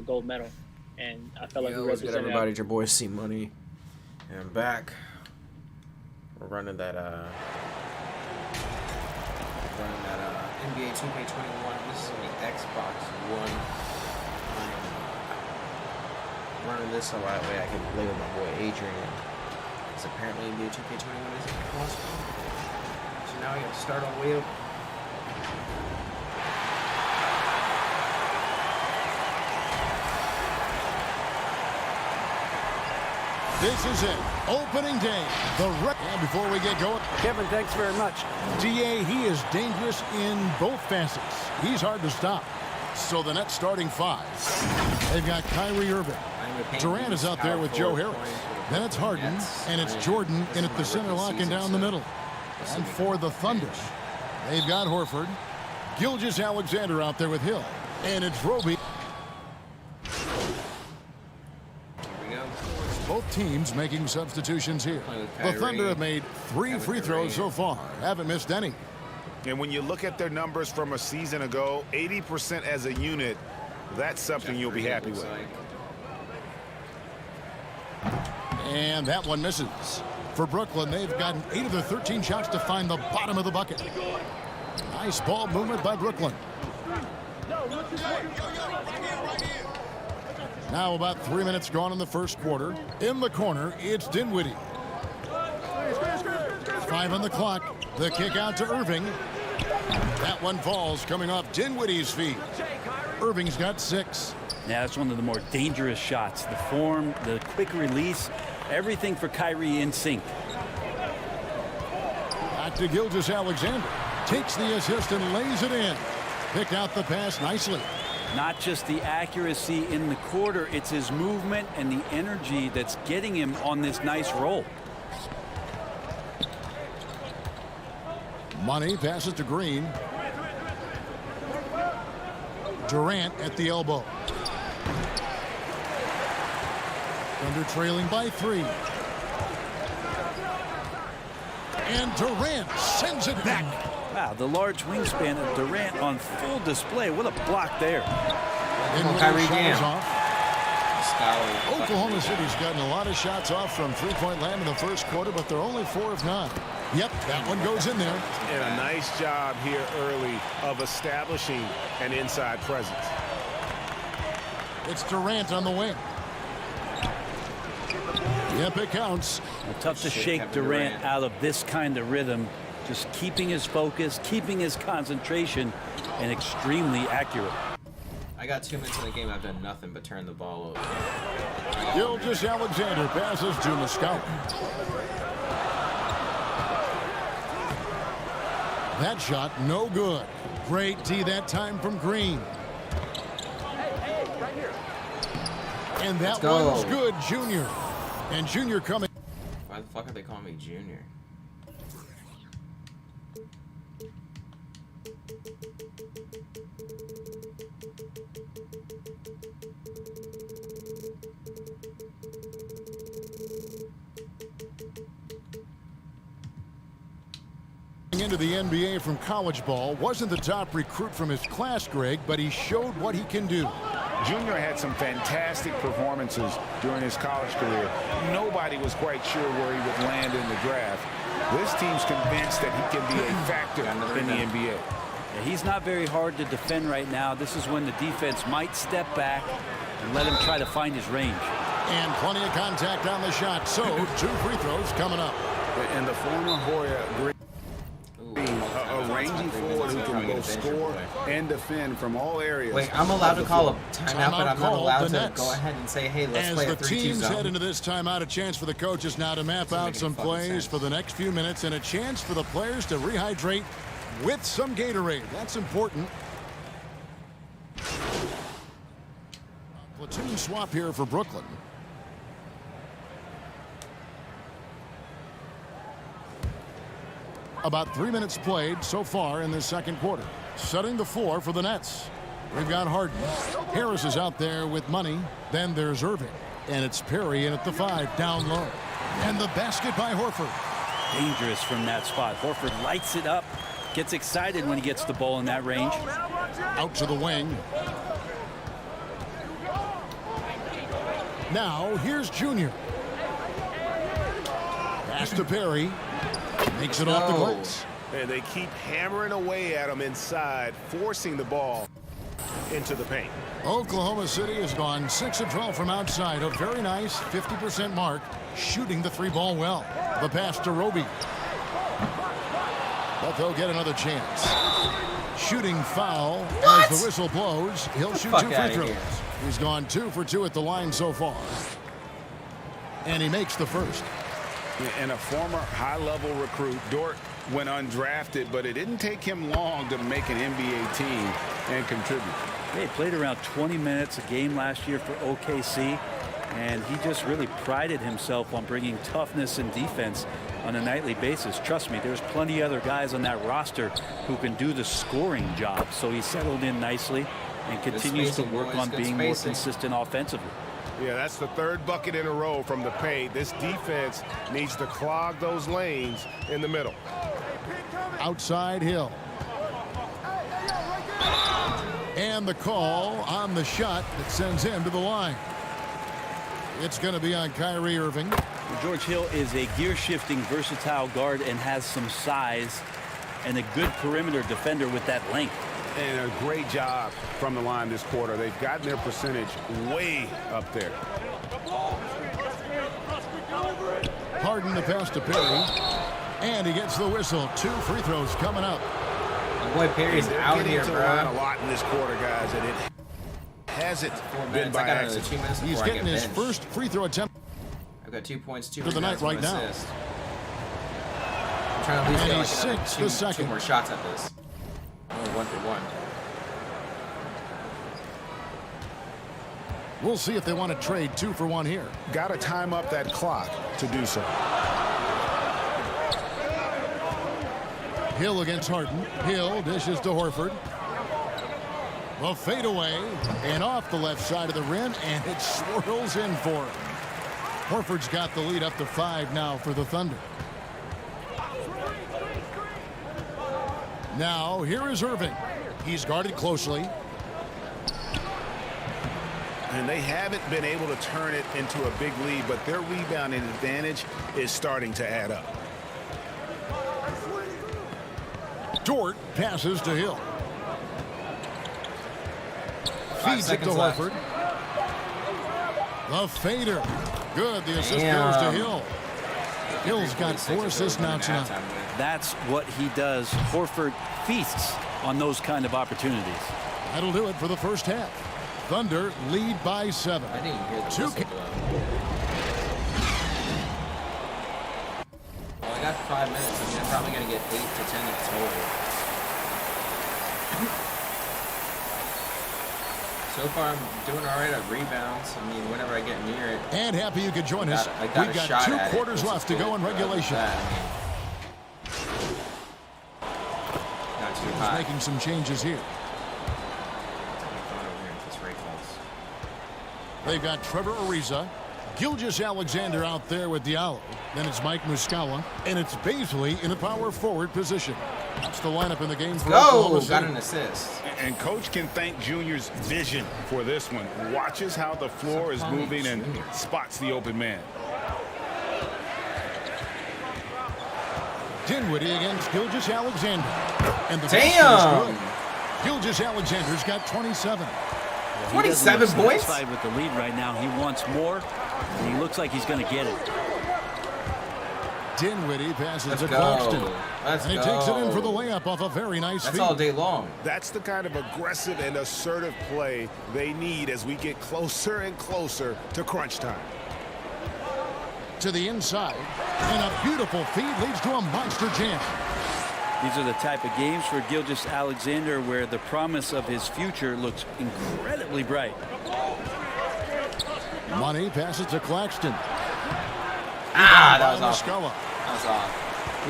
gold medal, and I felt like we What's good, represented. everybody? It's your boy C Money, and I'm back. We're running that NBA 2K21. This is on the Xbox One. I'm running this so that way I can play with my boy Adrian. Because apparently NBA 2K21 isn't possible. So now I got to start all the way up. This is it. Opening day. And before we get going, Kevin, thanks very much. DA, he is dangerous in both facets. He's hard to stop. So the Nets starting five. They've got Kyrie Irving. Durant is out there with Joe Harris. Then it's Harden, and it's Jordan in at the center, locking down the middle. And for the Thunder, they've got Horford. Gilgeous-Alexander out there with Hill. And it's Roby. Both teams making substitutions here. The Thunder have made 3 free throws so far. Haven't missed any. And when you look at their numbers from a season ago, 80% as a unit, that's something you'll be happy with. And that one misses. For Brooklyn, they've gotten 8 of their 13 shots to find the bottom of the bucket. Nice ball movement by Brooklyn. Now about 3 minutes gone in the first quarter. In the corner, it's Dinwiddie. 5 on the clock. The kick out to Irving. That one falls coming off Dinwiddie's feet. Irving's got 6. Yeah, that's one of the more dangerous shots. The form, the quick release, everything for Kyrie in sync. Back to Gilgeous-Alexander. Takes the assist and lays it in. Pick out the pass nicely. Not just the accuracy in the quarter, it's his movement and the energy that's getting him on this nice roll. Money passes to Green. Durant at the elbow. Thunder trailing by 3. And Durant sends it back. Wow, the large wingspan of Durant on full display. What a block there. Kyrie Jam. Off. Oklahoma City's gotten a lot of shots off from three-point land in the first quarter, but they're only 4 of 9. Yep, that one goes in there. And a nice job here early of establishing an inside presence. It's Durant on the wing. Yep, it counts. Well, tough to shake Durant out of this kind of rhythm. Just keeping his focus, keeping his concentration, and extremely accurate. I got 2 minutes in the game. I've done nothing but turn the ball over. Gilgeous-Alexander passes to Muscala. That shot, no good. Great D that time from Green. And that one's good, Junior. And Junior coming. Why the fuck are they calling me Junior? Into the NBA from college ball. Wasn't the top recruit from his class, Greg, but he showed what he can do. Junior had some fantastic performances during his college career. Nobody was quite sure where he would land in the draft. This team's convinced that he can be a factor in the NBA. Yeah, he's not very hard to defend right now. This is when the defense might step back and let him try to find his range. And plenty of contact on the shot. So 2 free throws coming up. And the former Hoya Green, a rangy forward who can both score and defend from all areas. Wait, I'm allowed to call a timeout, but I'm not allowed to Nets. go ahead and say, hey, let's As play a the 3-2 teams zone. head into this timeout, a chance for the coaches now to map out some plays for the next few minutes and a chance for the players to rehydrate with some Gatorade. That's important. Platoon swap here for Brooklyn. About 3 minutes played so far in the second quarter. Setting the floor for the Nets. We've got Harden. Harris is out there with Money. Then there's Irving. And it's Perry in at the 5, down low. And the basket by Horford. Dangerous from that spot. Horford lights it up. Gets excited when he gets the ball in that range. Out to the wing. Now, here's Junior. Pass to Perry. Makes it off the glass. And they keep hammering away at him inside, forcing the ball into the paint. Oklahoma City has gone 6 of 12 from outside. A very nice 50% mark, shooting the 3-ball well. The pass to Roby. But they'll get another chance. Shooting foul as the whistle blows. He'll shoot 2 free throws. He's gone 2 for 2 at the line so far. And he makes the first. And a former high-level recruit, Dort went undrafted, but it didn't take him long to make an NBA team and contribute. He played around 20 minutes a game last year for OKC, and he just really prided himself on bringing toughness and defense on a nightly basis. Trust me, there's plenty of other guys on that roster who can do the scoring job, so he settled in nicely and continues to work on being more consistent offensively. Yeah, that's the 3rd bucket in a row from the paint. This defense needs to clog those lanes in the middle. Outside Hill. And the call on the shot that sends him to the line. It's going to be on Kyrie Irving. George Hill is a gear-shifting, versatile guard and has some size and a good perimeter defender with that length. And a great job from the line this quarter. They've gotten their percentage way up there. Harden the pass to Perry. And he gets the whistle. 2 free throws coming up. My boy Perry's out here, bro. A lot in this quarter, guys, and it hasn't been by accident. He's getting his first free throw attempt. I've got 2 points, 2 for the night right now. Assist. I'm trying to at least get like sinks the second. 2 more shots at this. Only 1 for 1. We'll see if they want to trade 2 for 1 here. Got to time up that clock to do so. Hill against Harden. Hill dishes to Horford. The fadeaway and off the left side of the rim, and it swirls in for him. Horford's got the lead up to 5 now for the Thunder. Now here is Irving. He's guarded closely. And they haven't been able to turn it into a big lead, but their rebounding advantage is starting to add up. Dort passes to Hill. Feeds it to Horford. The fader. Good. The assist goes to Hill. Hill's got 4 assists now tonight. That's what he does. Horford feasts on those kind of opportunities. That'll do it for the first half. Thunder lead by 7. I didn't hear the whistle blow. Well, I got 5 minutes. I mean, I'm probably going to get 8 to 10 in total. So far, I'm doing all right at rebounds. I mean, whenever I get near it. And happy you could join us. We've got 2 quarters left to go in regulation. Not too high. Making some changes here. They've got Trevor Ariza, Gilgeous-Alexander out there with Diallo. Then it's Mike Muscala, and it's Bazley in a power forward position. That's the lineup in the game for Oklahoma City. Got an assist. And coach can thank Junior's vision for this one. Watches how the floor is moving and spots the open man. Dinwiddie against Gilgeous-Alexander. And the damn! Gilgeous-Alexander's got 27. 27 points? With the lead right now, he wants more, and he looks like he's going to get it. Dinwiddie passes to Claxton. And he takes it in for the layup off a very nice feed. That's all day long. That's the kind of aggressive and assertive play they need as we get closer and closer to crunch time. To the inside, and a beautiful feed leads to a monster jam. These are the type of games for Gilgeous-Alexander where the promise of his future looks incredibly bright. Money passes to Claxton. That was off. Muscala. That was off.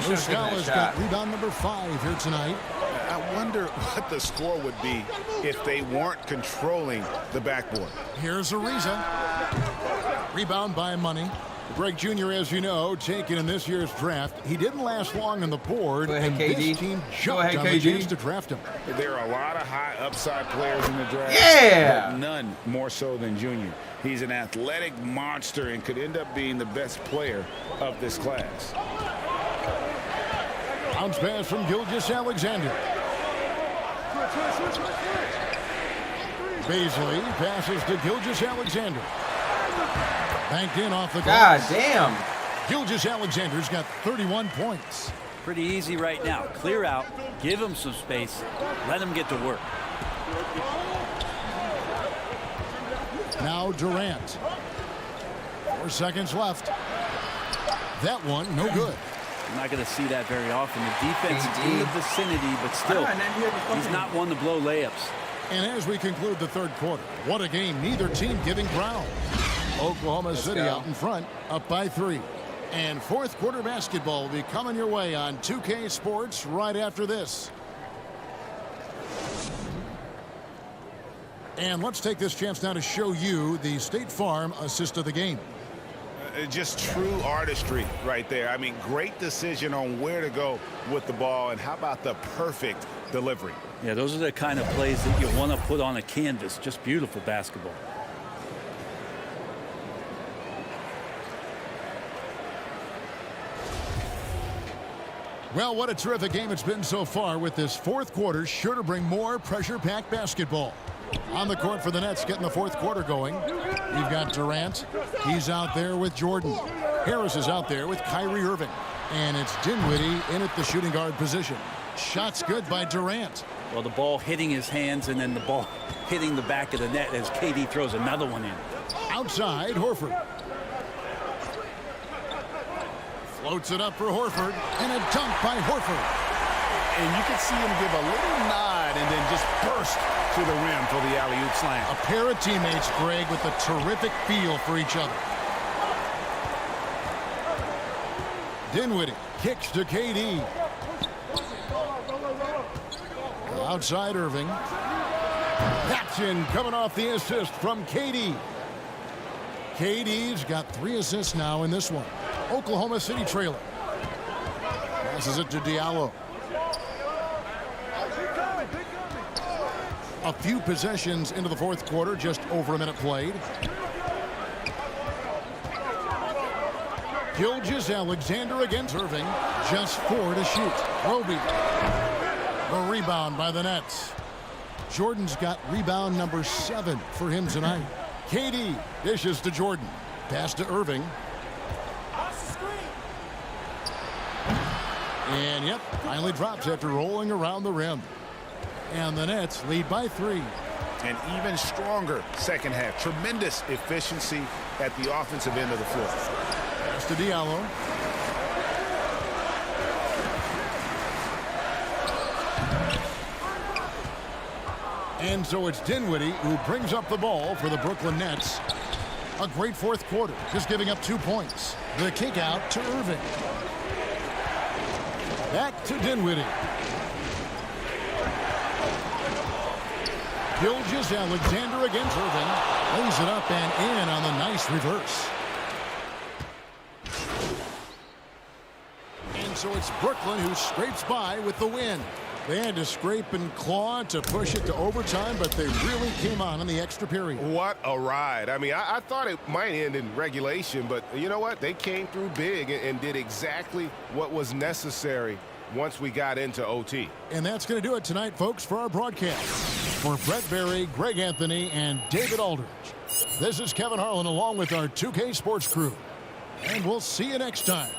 Muscala's got rebound number 5 here tonight. I wonder what the score would be if they weren't controlling the backboard. Here's Ariza. Rebound by Money. Greg Jr., as you know, taken in this year's draft. He didn't last long on the board, Go ahead, and KD. this team jumped on the chance to draft him. There are a lot of high upside players in the draft. Yeah! But none more so than Junior. He's an athletic monster and could end up being the best player of this class. Bounce pass from Gilgeous-Alexander. Baisley passes to Gilgeous-Alexander. Banked in off the God glass. damn. Gilgeous-Alexander's got 31 points. Pretty easy right now. Clear out, give him some space, let him get to work. Now Durant. 4 seconds left. That one, no good. You're not going to see that very often. The defense KD. in the vicinity, but still, he's not one to blow layups. And as we conclude the third quarter, what a game, neither team giving ground. Oklahoma City go. out in front, up by 3. And fourth quarter basketball will be coming your way on 2K Sports right after this. And let's take this chance now to show you the State Farm assist of the game. Just true artistry right there. I mean, great decision on where to go with the ball, and how about the perfect delivery? Yeah, those are the kind of plays that you want to put on a canvas. Just beautiful basketball. Well, what a terrific game it's been so far, with this fourth quarter sure to bring more pressure-packed basketball. On the court for the Nets, getting the fourth quarter going. We've got Durant. He's out there with Jordan. Harris is out there with Kyrie Irving. And it's Dinwiddie in at the shooting guard position. Shots good by Durant. Well, the ball hitting his hands and then the ball hitting the back of the net as KD throws another one in. Outside, Horford. Floats it up for Horford. And a dunk by Horford. And you can see him give a little nod and then just burst to the rim for the alley-oop slam. A pair of teammates, Greg, with a terrific feel for each other. Dinwiddie kicks to KD. Outside Irving. Action coming off the assist from KD. KD's got 3 assists now in this one. Oklahoma City trailer. Passes it to Diallo. A few possessions into the fourth quarter, just over a minute played. Gilgeous-Alexander against Irving. Just 4 to shoot. Roby. The rebound by the Nets. Jordan's got rebound number 7 for him tonight. KD dishes to Jordan. Pass to Irving. And yep, finally drops after rolling around the rim. And the Nets lead by 3. An even stronger second half. Tremendous efficiency at the offensive end of the floor. Pass to Diallo. And so it's Dinwiddie who brings up the ball for the Brooklyn Nets. A great fourth quarter, just giving up 2 points. The kick out to Irving. Back to Dinwiddie. Gilgeous-Alexander against Irving. Lays it up and in on the nice reverse. And so it's Brooklyn who scrapes by with the win. They had to scrape and claw to push it to overtime, but they really came on in the extra period. What a ride. I mean, I thought it might end in regulation, but you know what? They came through big and did exactly what was necessary once we got into OT. And that's going to do it tonight, folks, for our broadcast. For Brett Berry, Greg Anthony, and David Aldridge, this is Kevin Harlan along with our 2K Sports crew. And we'll see you next time.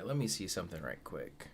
right, let me see something right quick.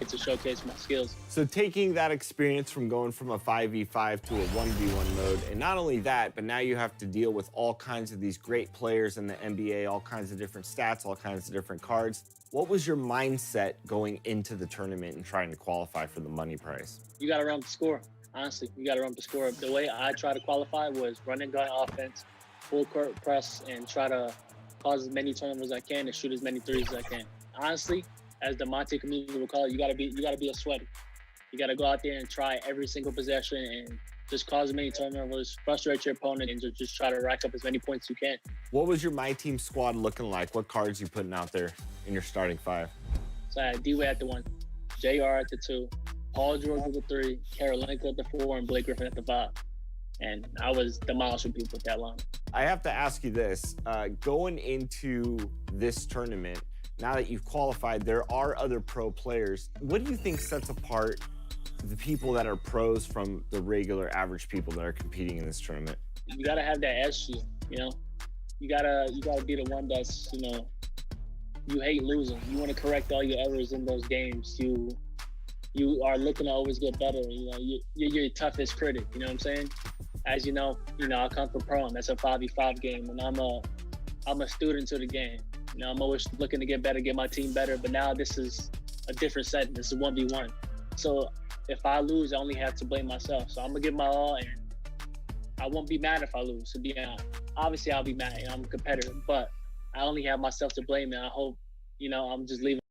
To showcase my skills. So taking that experience from going from a 5v5 to a 1v1 mode, and not only that, but now you have to deal with all kinds of these great players in the NBA, all kinds of different stats, all kinds of different cards. What was your mindset going into the tournament and trying to qualify for the money prize? You got to run up the score. Honestly, you got to run up the score. The way I try to qualify was run and gun offense, full court press, and try to cause as many turnovers as I can and shoot as many threes as I can. Honestly, as the Monte community will call it, you gotta be a sweater. You gotta go out there and try every single possession and just cause as many turnovers, frustrate your opponent, and just try to rack up as many points as you can. What was your My Team squad looking like? What cards you putting out there in your starting 5? So I had D-Wade at the 1, JR at the 2, Paul George at the 3, Karolinko at the 4, and Blake Griffin at the 5. And I was demolishing people with that line. I have to ask you this. Going into this tournament, now that you've qualified, there are other pro players. What do you think sets apart the people that are pros from the regular average people that are competing in this tournament? You gotta have that S shield, you know? You gotta be the one that's, you know, you hate losing. You want to correct all your errors in those games. You are looking to always get better. You know, you're your toughest critic, you know what I'm saying? As you know, I come from pro, and that's a 5v5 game, and I'm a student to the game. You know, I'm always looking to get better, get my team better, but now this is a different setting. This is 1v1. So if I lose, I only have to blame myself. So I'm gonna give my all, and I won't be mad if I lose, to be honest. Obviously, I'll be mad, I'm a competitor, but I only have myself to blame, and I hope, you know, I'm just leaving.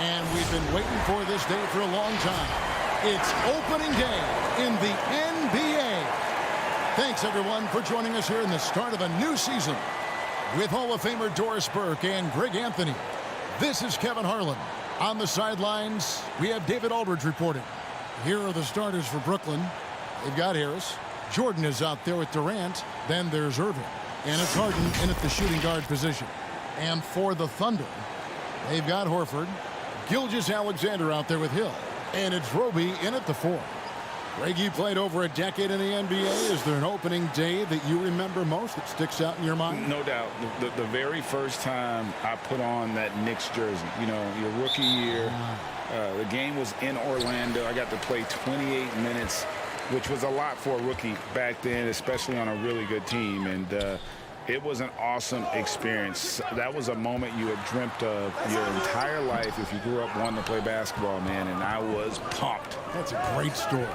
And we've been waiting for this day for a long time. It's opening day in the NBA. Thanks, everyone, for joining us here in the start of a new season. With Hall of Famer Doris Burke and Greg Anthony, this is Kevin Harlan. On the sidelines, we have David Aldridge reporting. Here are the starters for Brooklyn. They've got Harris. Jordan is out there with Durant. Then there's Irving. And it's Harden in at the shooting guard position. And for the Thunder, they've got Horford. Gilgeous-Alexander out there with Hill. And it's Roby in at the 4. Greg, you played over a decade in the NBA. Is there an opening day that you remember most that sticks out in your mind? No doubt. The very first time I put on that Knicks jersey, you know, your rookie year, the game was in Orlando. I got to play 28 minutes, which was a lot for a rookie back then, especially on a really good team. And it was an awesome experience. That was a moment you had dreamt of your entire life if you grew up wanting to play basketball, man, and I was pumped. That's a great story.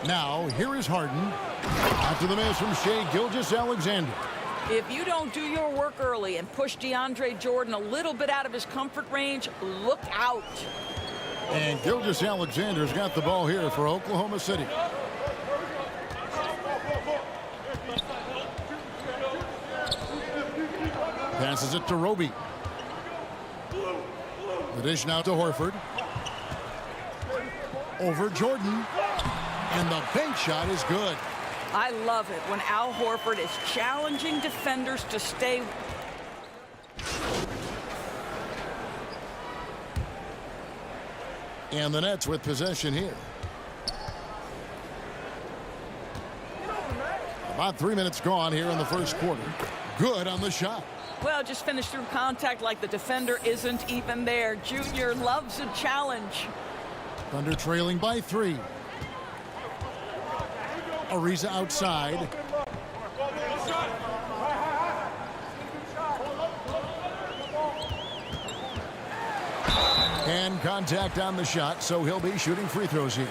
Now, here is Harden after the miss from Shai Gilgeous-Alexander. If you don't do your work early and push DeAndre Jordan a little bit out of his comfort range, look out. And Gilgeous-Alexander's got the ball here for Oklahoma City. Passes it to Roby. The dish now to Horford. Over Jordan. And the bank shot is good. I love it when Al Horford is challenging defenders to stay. And the Nets with possession here. About 3 minutes gone here in the first quarter. Good on the shot. Well, just finished through contact like the defender isn't even there. Junior loves a challenge. Thunder trailing by 3. Ariza outside. And contact on the shot, so he'll be shooting free throws here.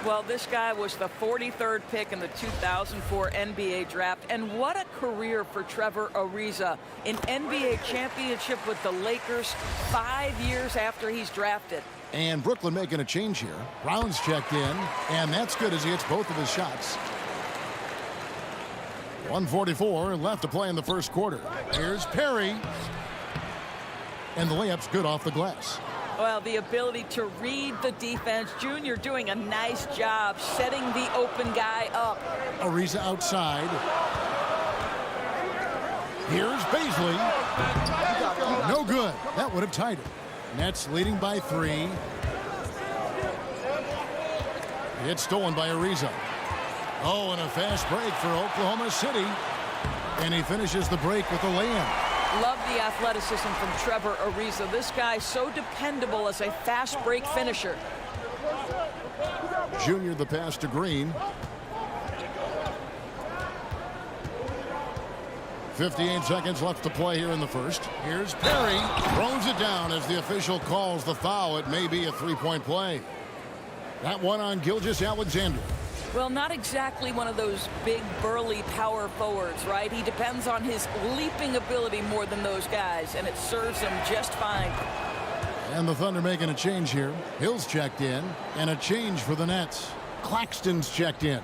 Well, this guy was the 43rd pick in the 2004 NBA draft, and what a career for Trevor Ariza. An NBA championship with the Lakers 5 years after he's drafted. And Brooklyn making a change here. Brown's checked in, and that's good as he hits both of his shots. 1:44 left to play in the first quarter. Here's Perry. And the layup's good off the glass. Well, the ability to read the defense. Junior doing a nice job setting the open guy up. Ariza outside. Here's Bazley. No good. That would have tied it. Nets leading by 3. It's stolen by Ariza. Oh, and a fast break for Oklahoma City. And he finishes the break with a lay-in. Love the athleticism from Trevor Ariza. This guy so dependable as a fast break finisher. Junior the pass to Green. 58 seconds left to play here in the first. Here's Perry. Throws it down as the official calls the foul. It may be a three-point play. That one on Gilgeous-Alexander. Well, not exactly one of those big, burly power forwards, right? He depends on his leaping ability more than those guys, and it serves him just fine. And the Thunder making a change here. Hill's checked in, and a change for the Nets. Claxton's checked in.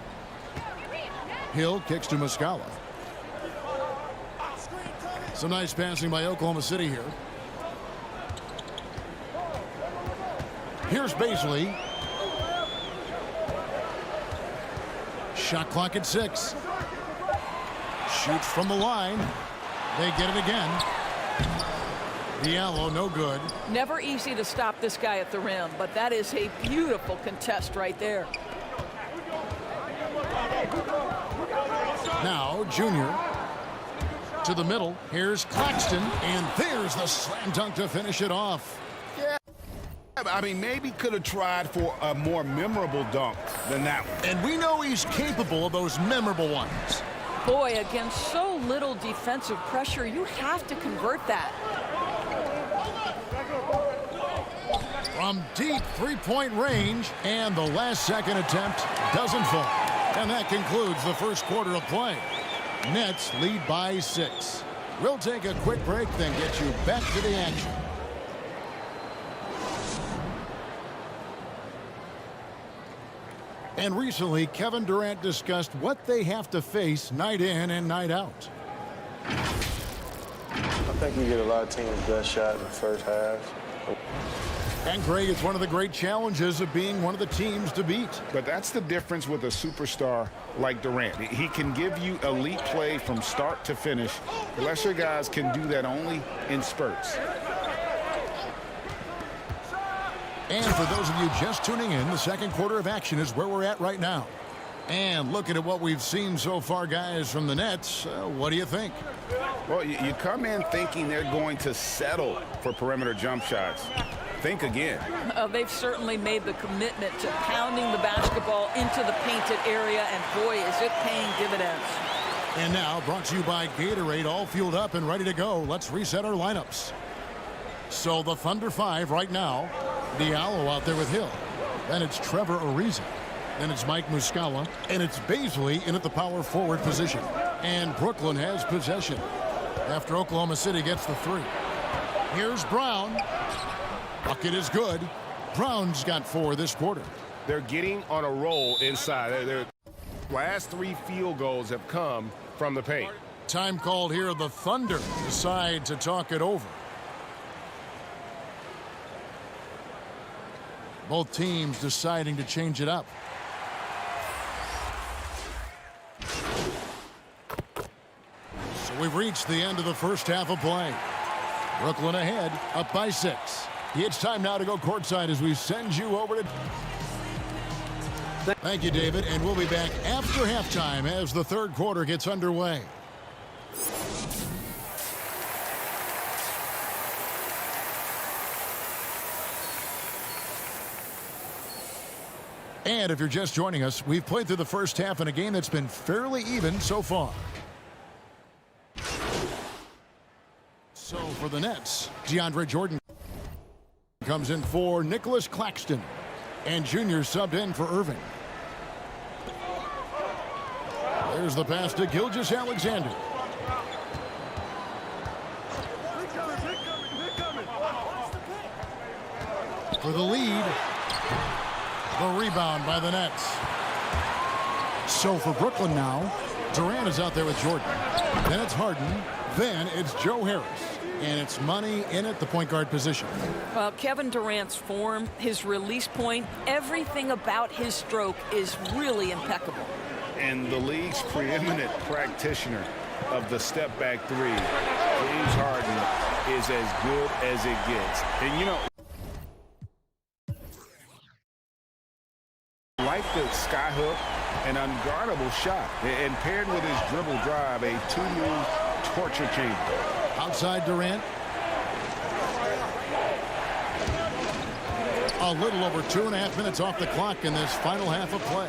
Hill kicks to Muscala. Some nice passing by Oklahoma City here. Here's Bazley. Shot clock at 6. Shoots from the line. They get it again. Diallo, no good. Never easy to stop this guy at the rim, but that is a beautiful contest right there. Now, Junior to the middle. Here's Claxton, and there's the slam dunk to finish it off. Yeah, I mean, maybe could have tried for a more memorable dunk than that one. And we know he's capable of those memorable ones. Boy, against so little defensive pressure, you have to convert that. From deep three-point range, and the last-second attempt doesn't fall. And that concludes the first quarter of play. Nets lead by 6. We'll take a quick break, then get you back to the action. And recently, Kevin Durant discussed what they have to face night in and night out. I think we get a lot of teams' best shot in the first half. And Greg, it's one of the great challenges of being one of the teams to beat. But that's the difference with a superstar like Durant. He can give you elite play from start to finish. Lesser guys can do that only in spurts. And for those of you just tuning in, the second quarter of action is where we're at right now. And looking at what we've seen so far, guys, from the Nets, what do you think? Well, you come in thinking they're going to settle for perimeter jump shots. Think again. They've certainly made the commitment to pounding the basketball into the painted area, and boy, is it paying dividends. And now, brought to you by Gatorade, all fueled up and ready to go. Let's reset our lineups. So the Thunder 5 right now. Diallo out there with Hill. Then it's Trevor Ariza. Then it's Mike Muscala. And it's Bazley in at the power forward position. And Brooklyn has possession after Oklahoma City gets the 3. Here's Brown. Bucket is good. Brown's got 4 this quarter. They're getting on a roll inside. Their last 3 field goals have come from the paint. Time called here. The Thunder decide to talk it over. Both teams deciding to change it up. So we've reached the end of the first half of play. Brooklyn ahead, up by 6. It's time now to go courtside as we send you over to... Thank you, David, and we'll be back after halftime as the third quarter gets underway. And if you're just joining us, we've played through the first half in a game that's been fairly even so far. So for the Nets, DeAndre Jordan comes in for Nicholas Claxton. And Junior subbed in for Irving. There's the pass to Gilgeous-Alexander. For the lead. The rebound by the Nets. So for Brooklyn now, Durant is out there with Jordan. Then it's Harden. Then it's Joe Harris. And it's money in at the point guard position. Well, Kevin Durant's form, his release point, everything about his stroke is really impeccable. And the league's preeminent practitioner of the step-back three, James Harden, is as good as it gets. And, you know, like the skyhook, an unguardable shot. And paired with his dribble drive, a two-move torture chamber. Outside Durant. A little over 2.5 minutes off the clock in this final half of play.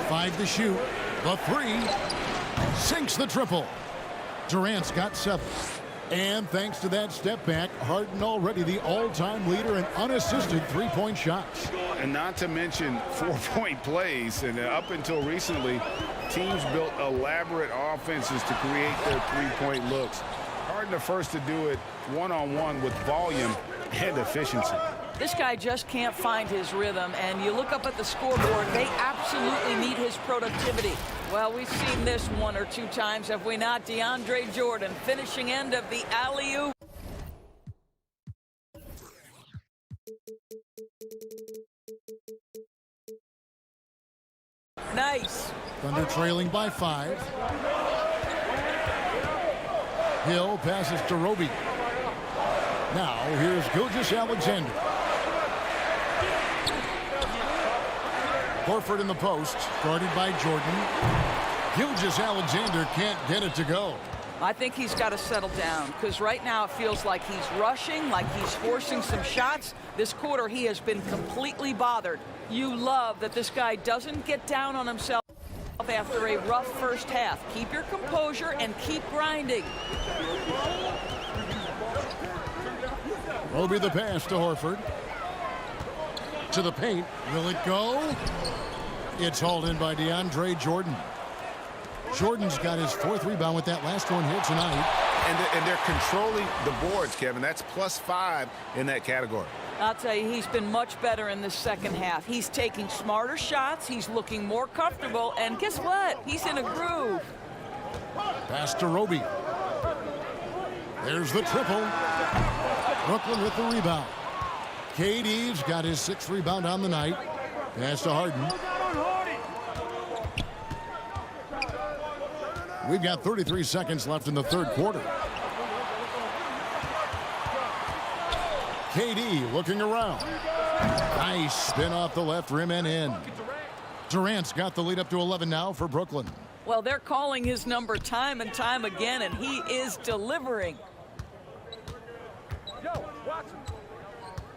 5 to shoot. The 3. Sinks the triple. Durant's got 7. And thanks to that step back, Harden already the all-time leader in unassisted three-point shots. And not to mention 4-point plays. And up until recently, teams built elaborate offenses to create their three-point looks. Harden the first to do it one-on-one with volume and efficiency. This guy just can't find his rhythm, and you look up at the scoreboard, they absolutely need his productivity. Well, we've seen this 1 or 2 times, have we not? DeAndre Jordan, finishing end of the alley-oop. Nice. Thunder trailing by 5. Hill passes to Roby. Now here's Gilgeous-Alexander. Horford in the post, guarded by Jordan. Gilgeous-Alexander can't get it to go. I think he's got to settle down, because right now it feels like he's rushing, like he's forcing some shots. This quarter he has been completely bothered. You love that this guy doesn't get down on himself after a rough first half. Keep your composure and keep grinding. Roby the pass to Horford. To the paint. Will it go? It's hauled in by DeAndre Jordan. Jordan's got his 4th rebound with that last one here tonight. And they're controlling the boards, Kevin. That's +5 in that category. I'll tell you, he's been much better in the second half. He's taking smarter shots. He's looking more comfortable. And guess what? He's in a groove. Pass to Roby. There's the triple. Brooklyn with the rebound. KD's got his 6th rebound on the night. Pass to Harden. We've got 33 seconds left in the third quarter. KD looking around. Nice spin off the left rim and in. Durant's got the lead up to 11 now for Brooklyn. Well, they're calling his number time and time again, and he is delivering.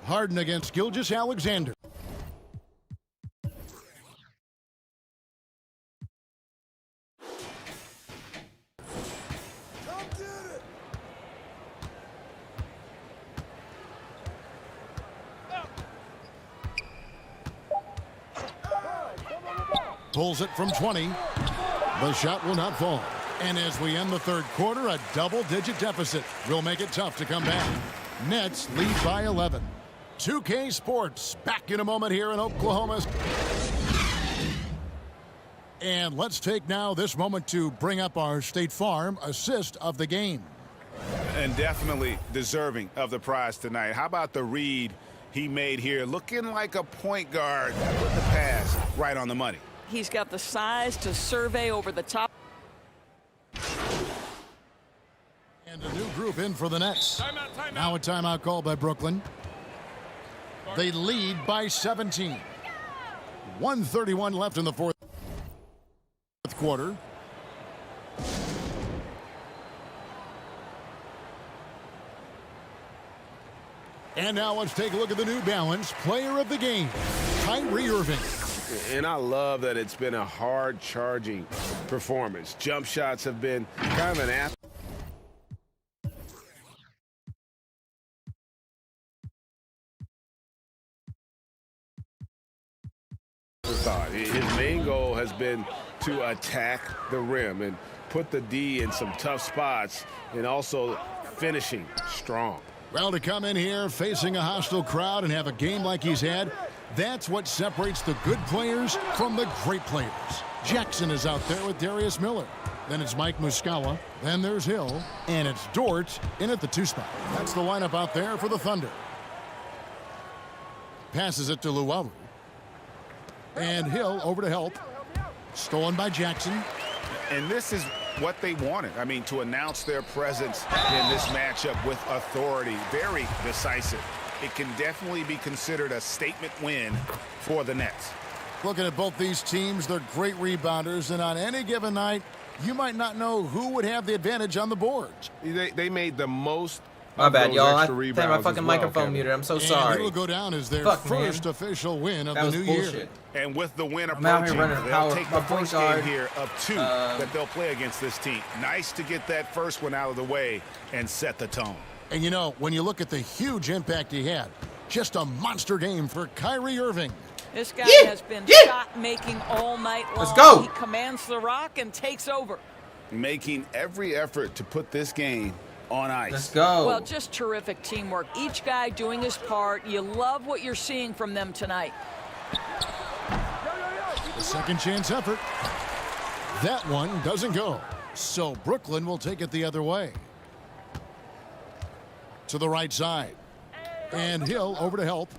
Harden against Gilgeous-Alexander. Pulls it from 20. The shot will not fall. And as we end the third quarter, a double-digit deficit will make it tough to come back. Nets lead by 11. 2K Sports back in a moment here in Oklahoma. And let's take now this moment to bring up our State Farm assist of the game. And definitely deserving of the prize tonight. How about the read he made here? Looking like a point guard with the pass right on the money. He's got the size to survey over the top. And a new group in for the Nets. Now a timeout called by Brooklyn. They lead by 17. 1:31 left in the fourth quarter. And now let's take a look at the New Balance player of the game, Kyrie Irving. And I love that it's been a hard-charging performance. Jump shots have been kind of an thought. His main goal has been to attack the rim and put the D in some tough spots and also finishing strong. Well, to come in here facing a hostile crowd and have a game like he's had, that's what separates the good players from the great players. Jackson is out there with Darius Miller. Then it's Mike Muscala. Then there's Hill. And it's Dort in at the 2 spot. That's the lineup out there for the Thunder. Passes it to Luwawu. And Hill over to help. Stolen by Jackson. And this is what they wanted. I mean, to announce their presence in this matchup with authority. Very decisive. It can definitely be considered a statement win for the Nets. Looking at both these teams, they're great rebounders, and on any given night, you might not know who would have the advantage on the boards. They made the most. My bad, y'all. I think my fucking microphone muted. I'm so sorry. And it will go down as their first official win of the new year. And with the win approaching, they'll take the first game here of 2 that they'll play against this team. Nice to get that first one out of the way and set the tone. And you know, when you look at the huge impact he had, just a monster game for Kyrie Irving. This guy has been shot-making all night long. Let's go. He commands the rock and takes over. Making every effort to put this game on ice. Let's go. Well, just terrific teamwork. Each guy doing his part. You love what you're seeing from them tonight. The second chance effort. That one doesn't go. So Brooklyn will take it the other way. To the right side. And Hill over to help.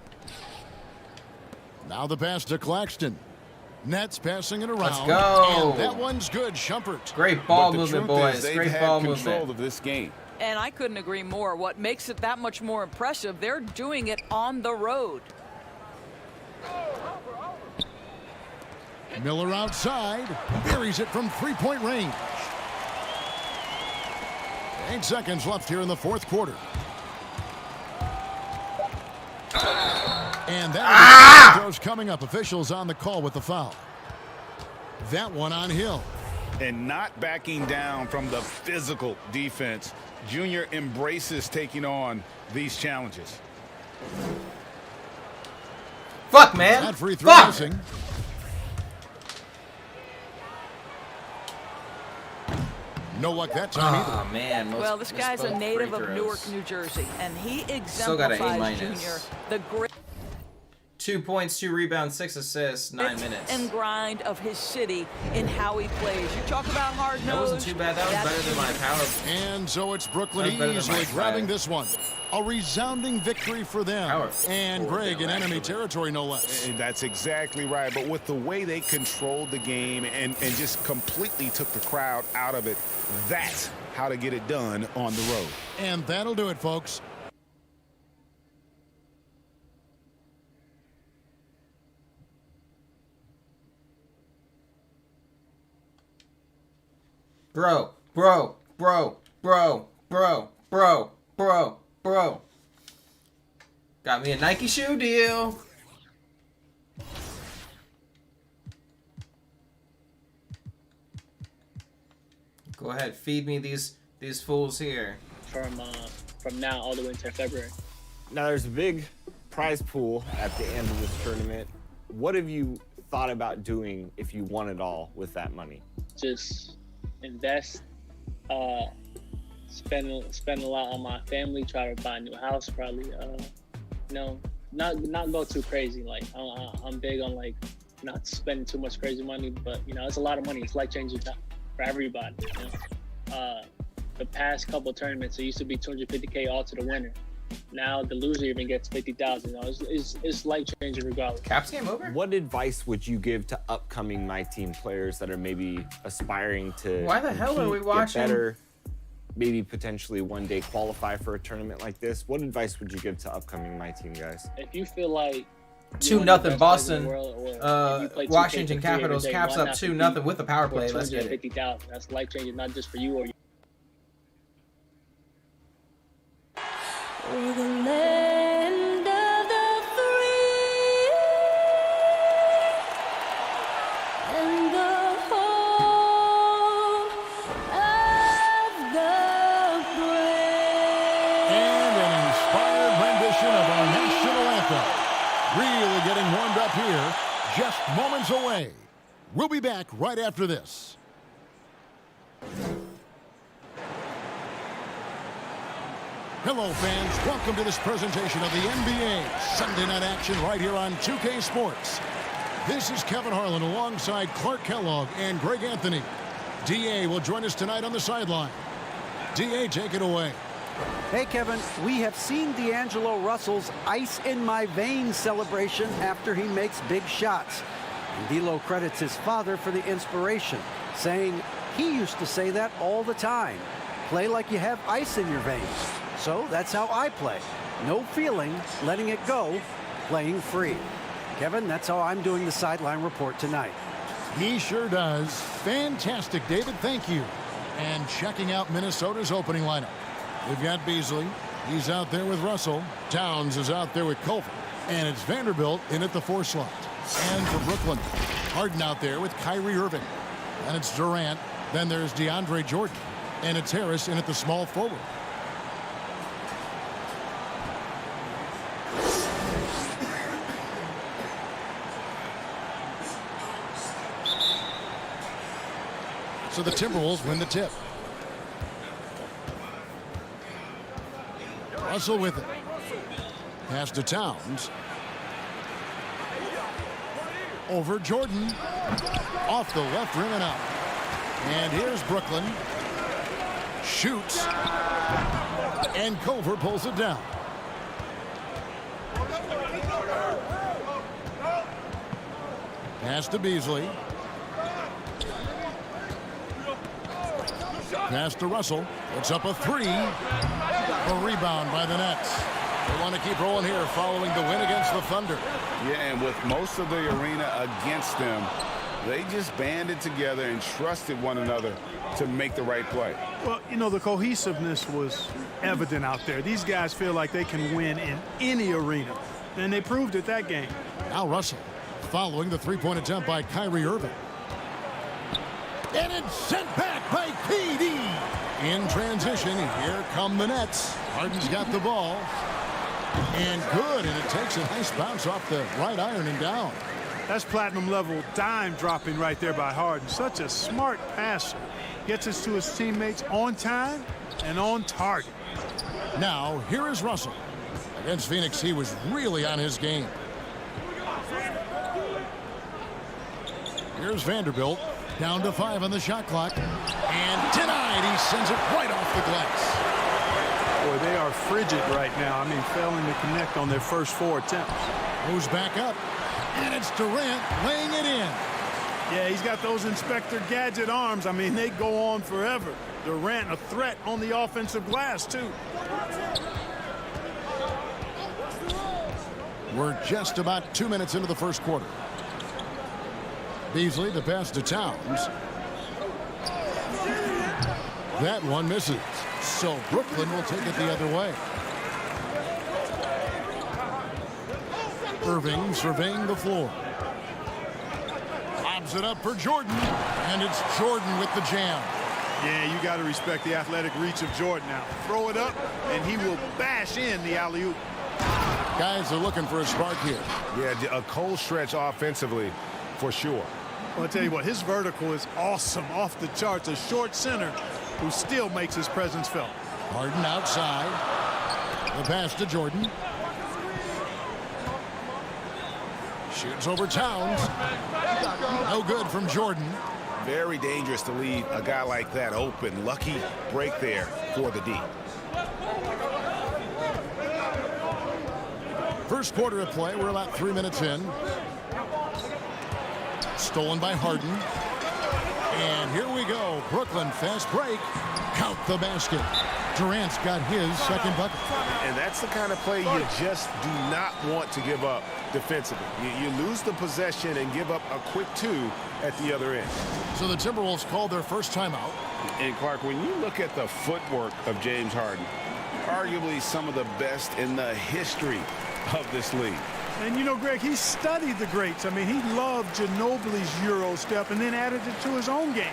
Now the pass to Claxton. Nets passing it around. Let's go. And that one's good. Shumpert. Great ball movement, boys. Great ball movement. Control of this game. And I couldn't agree more. What makes it that much more impressive, they're doing it on the road. Miller outside. Buries it from three-point range. 8 seconds left here in the fourth quarter. And that throws coming up. Officials on the call with the foul. That one on Hill. And not backing down from the physical defense. Junior embraces taking on these challenges. Fuck, man. That free throw missing. No luck that time either. Oh, man. Well, this guy's a native of Newark, New Jersey, and he exemplifies Junior the great 2 points, 2 rebounds, 6 assists, 9 minutes. And grind of his city in how he plays. You talk about hard nose. That wasn't too bad. That was better than my power. And so it's Brooklyn easily grabbing this one. A resounding victory for them. And Greg in enemy territory, no less. And that's exactly right. But with the way they controlled the game and just completely took the crowd out of it, that's how to get it done on the road. And that'll do it, folks. Bro. Got me a Nike shoe deal. Go ahead, feed me these fools here. From now all the way until February. Now there's a big prize pool at the end of this tournament. What have you thought about doing if you won it all with that money? Just invest, spend a lot on my family, try to buy a new house, probably, not go too crazy. Like I'm big on like not spending too much crazy money, but it's a lot of money. It's life changing for everybody. The past couple tournaments, it used to be $250K all to the winner. Now the loser even gets $50,000. It's life changing regardless. Caps game over. What advice would you give to upcoming My Team players that are maybe aspiring to Why the hell are we get watching? better, maybe potentially one day qualify for a tournament like this? What advice would you give to upcoming My Team guys? If you feel like 2-0 Boston. Washington Capitals. Caps up 2-0 with the power play. Let's get it. $250,000. That's life changing, not just for you or you. For the land of the free and the home of the brave. And an inspired rendition of our national anthem. Really getting warmed up here, just moments away. We'll be back right after this. Hello, fans. Welcome to this presentation of the NBA Sunday Night Action right here on 2K Sports. This is Kevin Harlan alongside Clark Kellogg and Greg Anthony. D.A. will join us tonight on the sideline. D.A., take it away. Hey, Kevin, we have seen D'Angelo Russell's ice in my veins celebration after he makes big shots. And D'Lo credits his father for the inspiration, saying he used to say that all the time. Play like you have ice in your veins. So that's how I play. No feeling, letting it go, playing free. Kevin, that's how I'm doing the sideline report tonight. He sure does. Fantastic, David. Thank you. And checking out Minnesota's opening lineup. We've got Beasley. He's out there with Russell. Towns is out there with Culver. And it's Vanderbilt in at the 4 slot. And for Brooklyn, Harden out there with Kyrie Irving. And it's Durant. Then there's DeAndre Jordan. And it's Harris in at the small forward. So the Timberwolves win the tip. Russell with it. Pass to Towns. Over Jordan. Off the left rim and out. And here's Brooklyn. Shoots. And Culver pulls it down. Pass to Beasley. Pass to Russell. It's up a 3. A rebound by the Nets. They want to keep rolling here following the win against the Thunder. Yeah, and with most of the arena against them, they just banded together and trusted one another to make the right play. Well, the cohesiveness was evident out there. These guys feel like they can win in any arena, and they proved it that game. Now Russell following the three-point attempt by Kyrie Irving. And it's sent back by KD. In transition, here come the Nets. Harden's got the ball. And good, and it takes a nice bounce off the right iron and down. That's platinum level dime dropping right there by Harden. Such a smart passer. Gets us to his teammates on time and on target. Now, here is Russell. Against Phoenix, he was really on his game. Here's Vanderbilt. Down to 5 on the shot clock. And denied. He sends it right off the glass. Boy, they are frigid right now. I mean, failing to connect on their first 4 attempts. Moves back up. And it's Durant laying it in. Yeah, he's got those Inspector Gadget arms. I mean, they go on forever. Durant a threat on the offensive glass, too. We're just about 2 minutes into the first quarter. Beasley, the pass to Towns. That one misses. So Brooklyn will take it the other way. Irving surveying the floor. Lobs it up for Jordan. And it's Jordan with the jam. Yeah, you got to respect the athletic reach of Jordan now. Throw it up, and he will bash in the alley-oop. Guys are looking for a spark here. Yeah, a cold stretch offensively, for sure. Well, I'll tell you what, his vertical is awesome, off the charts. A short center who still makes his presence felt. Harden outside. The pass to Jordan. Shoots over Towns. No good from Jordan. Very dangerous to leave a guy like that open. Lucky break there for the D. First quarter of play. We're about 3 minutes in. Stolen by Harden. And here we go. Brooklyn fast break. Count the basket. Durant's got his second bucket. And that's the kind of play you just do not want to give up defensively. You lose the possession and give up a quick 2 at the other end. So the Timberwolves called their first timeout. And Clark, when you look at the footwork of James Harden, arguably some of the best in the history of this league. And you know, Greg, he studied the greats. I mean, he loved Ginobili's Euro step and then added it to his own game.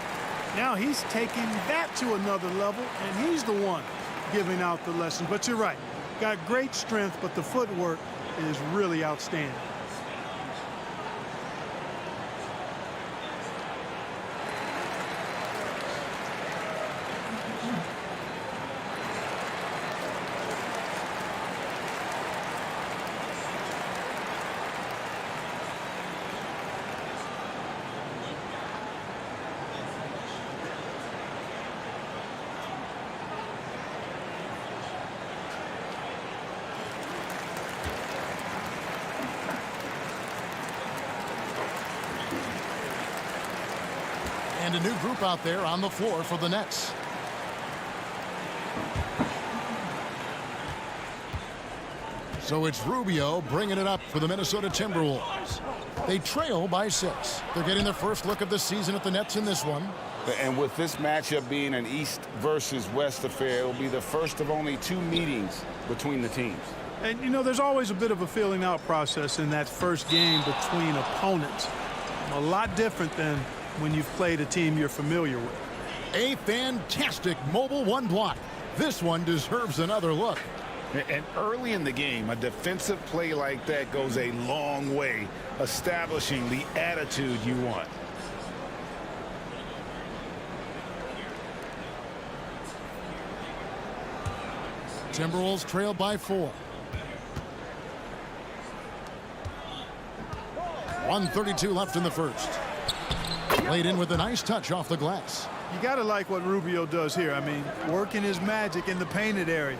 Now he's taking that to another level, and he's the one giving out the lesson. But you're right. Got great strength, but the footwork is really outstanding. And a new group out there on the floor for the Nets. So it's Rubio bringing it up for the Minnesota Timberwolves. They trail by 6. They're getting their first look of the season at the Nets in this one. And with this matchup being an East versus West affair, it will be the first of only 2 meetings between the teams. And, you know, there's always a bit of a feeling out process in that first game between opponents. A lot different than when you've played a team you're familiar with. A fantastic mobile 1 block. This one deserves another look. And early in the game, a defensive play like that goes a long way, establishing the attitude you want. Timberwolves trail by 4. 1:32 left in the first. Laid in with a nice touch off the glass. You got to like what Rubio does here. I mean, working his magic in the painted area.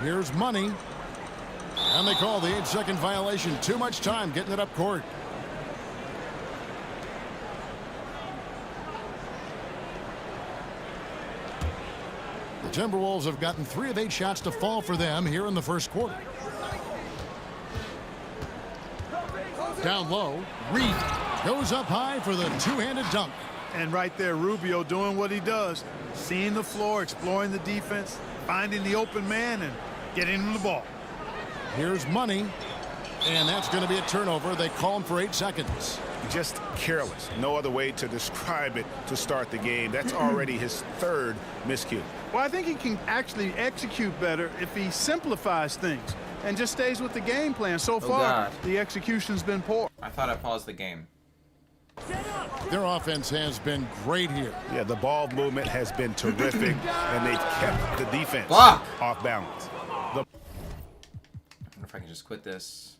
Here's Money. And they call the 8-second violation. Too much time getting it up court. The Timberwolves have gotten 3 of 8 shots to fall for them here in the first quarter. Down low, Reed goes up high for the 2-handed dunk. And right there, Rubio doing what he does. Seeing the floor, exploring the defense, finding the open man, and getting him the ball. Here's Money. And that's going to be a turnover. They call him for 8 seconds. Just careless. No other way to describe it to start the game. That's already his 3rd miscue. Well, I think he can actually execute better if he simplifies things and just stays with the game plan. So far, the execution's been poor. I thought I paused the game. Their offense has been great here. Yeah, the ball movement has been terrific, and they've kept the defense off balance. I wonder if I can just quit this.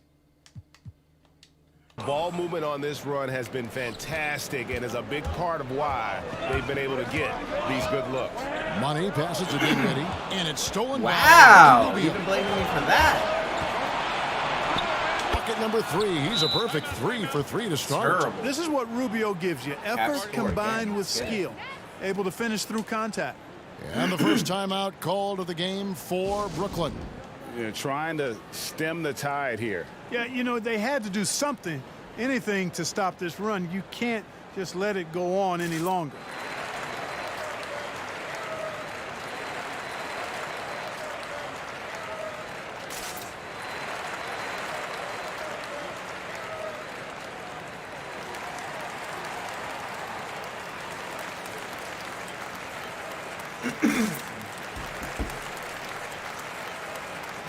Ball movement on this run has been fantastic and is a big part of why they've been able to get these good looks. Money passes to Dinwiddie, and it's stolen. Wow, you've been blaming me for that. Bucket number 3. He's a perfect 3 for 3 to start. Terrible. This is what Rubio gives you. Effort combined with skill. Able to finish through contact. And the first timeout called of the game for Brooklyn. Trying to stem the tide here. Yeah, you know, they had to do something, anything to stop this run. You can't just let it go on any longer.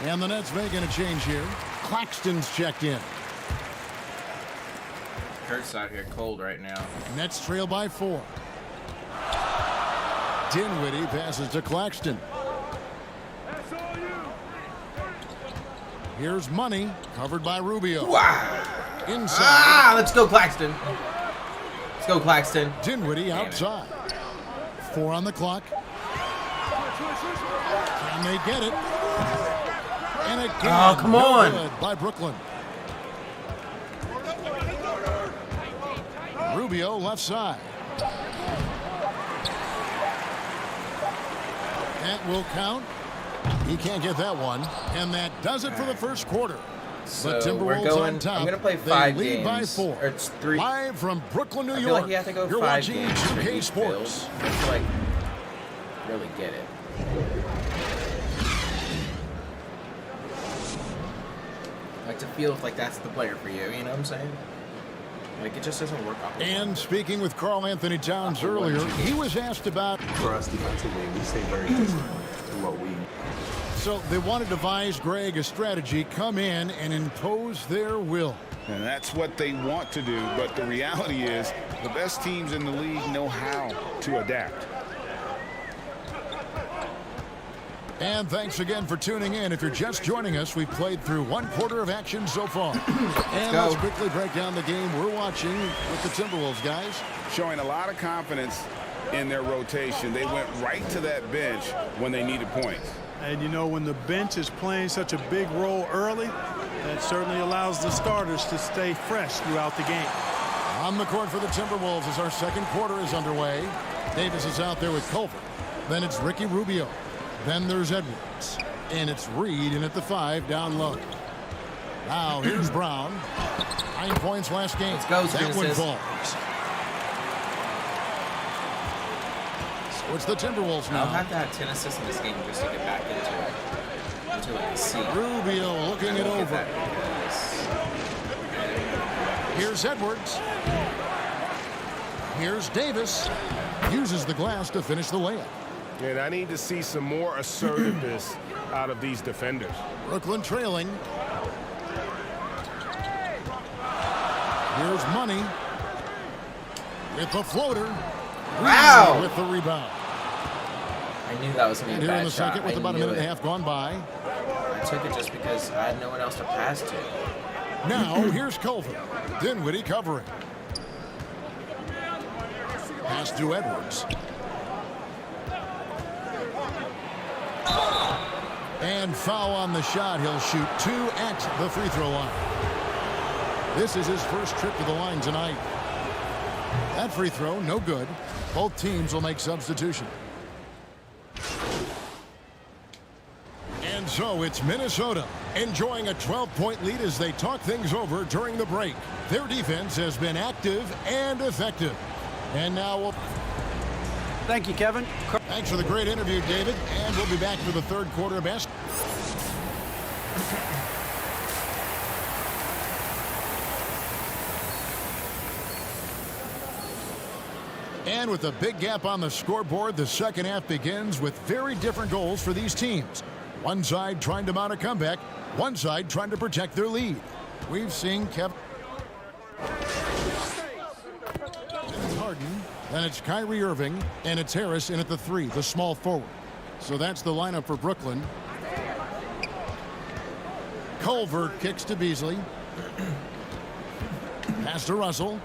And the Nets making a change here. Claxton's checked in. Kurt's out here cold right now. Nets trail by 4. Dinwiddie passes to Claxton. Here's Money, covered by Rubio. Wow. Inside. Let's go, Claxton. Let's go, Claxton. Dinwiddie outside. 4 on the clock. Can they get it? And again, oh, come on. Good by Brooklyn. Rubio left side. That will count. He can't get that one. And that does it for the first quarter. So the Timberwolves we're going, on top. I'm going to play They 5 lead games. by 4. Or it's 3. Live from Brooklyn, New I feel York. like you have to go You're 5 watching games for 2K each Sports. build. I feel like really get it. I like to feel like that's the player for you. You know what I'm saying? Like it just doesn't work out. And speaking with Karl Anthony Towns earlier, he was asked about. For us defensively, we stay very disciplined to what we. So they want to devise, Greg, a strategy, come in and impose their will. And that's what they want to do. But the reality is the best teams in the league know how to adapt. And thanks again for tuning in. If you're just joining us, we've played through 1 quarter of action so far. And let's quickly break down the game we're watching with the Timberwolves, guys. Showing a lot of confidence in their rotation. They went right to that bench when they needed points. And you know, when the bench is playing such a big role early, that certainly allows the starters to stay fresh throughout the game. On the court for the Timberwolves as our second quarter is underway. Davis is out there with Culver. Then it's Ricky Rubio. Then there's Edwards. And it's Reed in at the 5 down low. Now here's Brown. 9 points last game. Let's go, that one Genesis. falls. So it's the Timberwolves now. I'll have to have 10 assists in this game just to get back into it. Into like a seat. Rubio looking it over. Here's Edwards. Here's Davis. Uses the glass to finish the layup. And I need to see some more assertiveness out of these defenders. Brooklyn trailing. Here's Money. With the floater. Wow. With the rebound. I knew that was going to be a Here in bad the shot. second with about a minute and a half gone by. I took it just because I had no one else to pass to. Now here's Culver. Dinwiddie covering. Pass to Edwards. And foul on the shot. He'll shoot 2 at the free throw line. This is his first trip to the line tonight. That free throw, no good. Both teams will make substitution. And so it's Minnesota enjoying a 12-point lead as they talk things over during the break. Their defense has been active and effective. And now we'll... Thank you, Kevin. Thanks for the great interview, David. And we'll be back for the third quarter best. And with a big gap on the scoreboard, the second half begins with very different goals for these teams. One side trying to mount a comeback, one side trying to protect their lead. We've seen Kevin. It's Harden, then it's Kyrie Irving, and it's Harris in at the 3, the small forward. So that's the lineup for Brooklyn. Culver kicks to Beasley. Pass to Russell.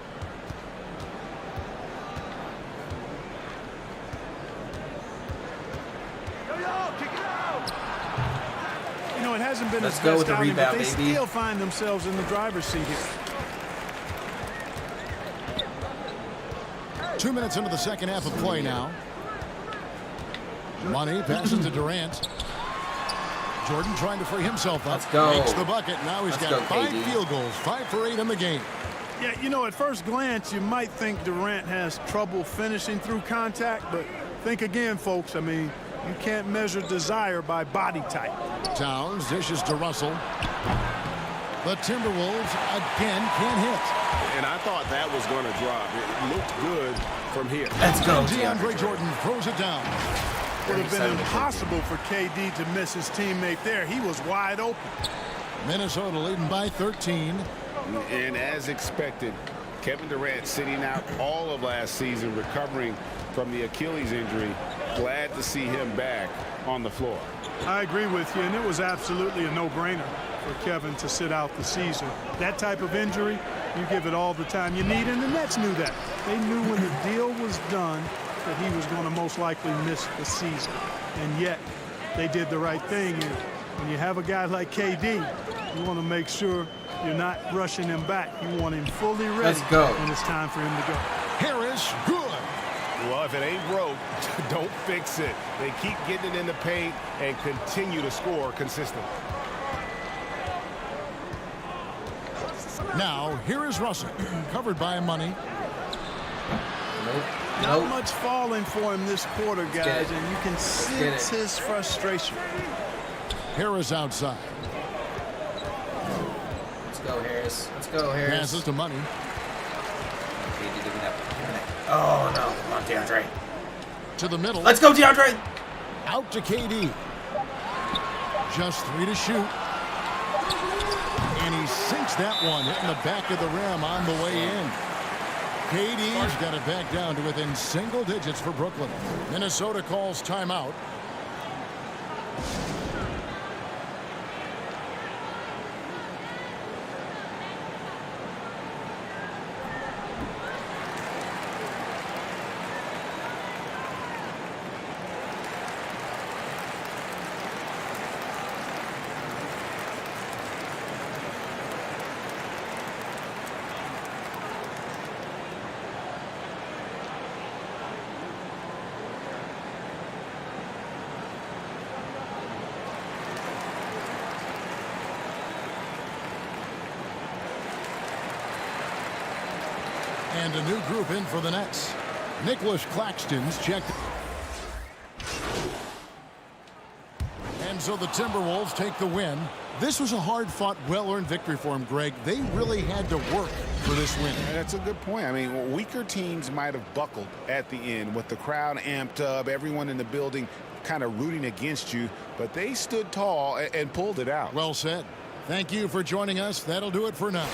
You know, it hasn't been Let's his go best with the outing, but rebound, they baby. still find themselves in the driver's seat here. 2 minutes into the second half of play now. Money passes to Durant. Jordan trying to free himself up. Let's go. Makes the bucket. Now he's Let's got go, 5 KD. field goals, 5 for 8 in the game. Yeah, you know, at first glance, you might think Durant has trouble finishing through contact, but think again, folks. I mean, you can't measure desire by body type. Towns dishes to Russell. The Timberwolves again can't hit. And I thought that was going to drop. It looked good from here. Let's go, DeAndre Jordan throws it down. Would have been impossible for KD to miss his teammate there. He was wide open. Minnesota leading by 13. And as expected, Kevin Durant sitting out all of last season, recovering from the Achilles injury. Glad to see him back on the floor. I agree with you, and it was absolutely a no-brainer. for Kevin to sit out the season. That type of injury, you give it all the time you need, and the Nets knew that. They knew when the deal was done that he was going to most likely miss the season. And yet, they did the right thing. And when you have a guy like KD, you want to make sure you're not rushing him back. You want him fully ready. Let's go. When it's time for him to go. Harris, good. Well, if it ain't broke, don't fix it. They keep getting it in the paint and continue to score consistently. Now, here is Russell, covered by money. Not much falling for him this quarter, guys, and you can sense his frustration. Harris outside. Let's go, Harris. Let's go, Harris. Passes to money. Oh, no. Come on, DeAndre. To the middle. Let's go, DeAndre. Out to KD. Just 3 to shoot. And he sinks that one, hitting the back of the rim on the way in. KD's got it back down to within single digits for Brooklyn. Minnesota calls timeout. And a new group in for the Nets. Nicholas Claxton's checked. And so the Timberwolves take the win. This was a hard-fought, well-earned victory for him, Greg. They really had to work for this win. Yeah, that's a good point. I mean, weaker teams might have buckled at the end with the crowd amped up, everyone in the building kind of rooting against you, but they stood tall and pulled it out. Well said. Thank you for joining us. That'll do it for now.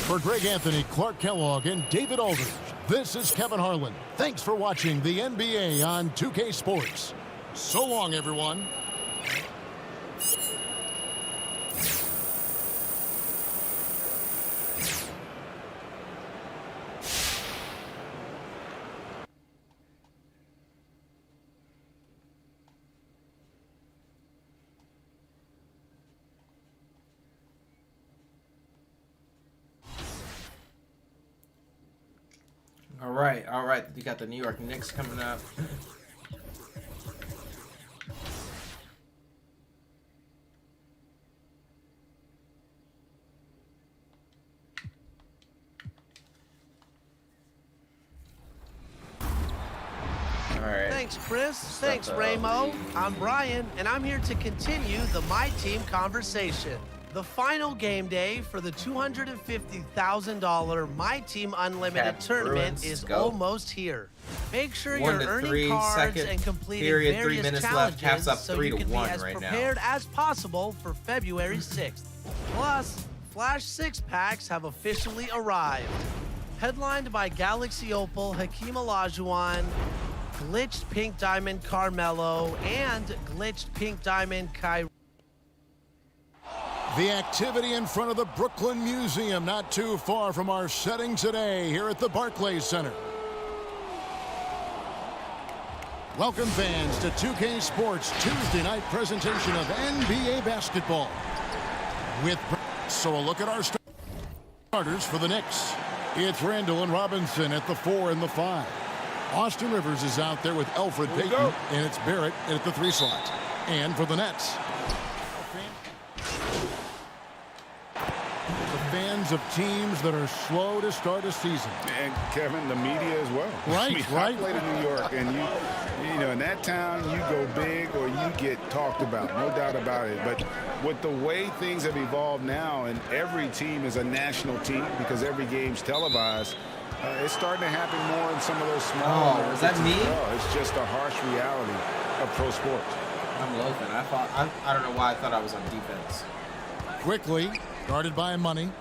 For Greg Anthony, Clark Kellogg, and David Aldridge, this is Kevin Harlan. Thanks for watching the NBA on 2K Sports. So long, everyone. All right. You got the New York Knicks coming up. Thanks, Chris. Thanks, Ramo. I'm Brian, and I'm here to continue the My Team conversation. The final game day for the $250,000 My Team Unlimited tournament is almost here. Make sure you're earning cards and completing various challenges so you can be as prepared as possible for February 6th. Plus, Flash 6-packs have officially arrived. Headlined by Galaxy Opal, Hakeem Olajuwon, Glitched Pink Diamond Carmelo, and Glitched Pink Diamond Kyrie. The activity in front of the Brooklyn Museum, not too far from our setting today here at the Barclays Center. Welcome, fans, to 2K Sports Tuesday night presentation of NBA basketball. So a look at our starters for the Knicks. It's Randall and Robinson at the 4 and the 5. Austin Rivers is out there with Elfrid Payton, and it's Barrett at the 3 slot. And for the Nets, fans of teams that are slow to start a season. And Kevin, the media as well. Right, I mean, right. I played in New York, and you know, in that town, you go big or you get talked about, no doubt about it. But with the way things have evolved now, and every team is a national team because every game's televised, it's starting to happen more in some of those small markets. Is that me? Well. It's just a harsh reality of pro sports. I'm loafing. I don't know why I thought I was on defense. Quickly, guarded by money.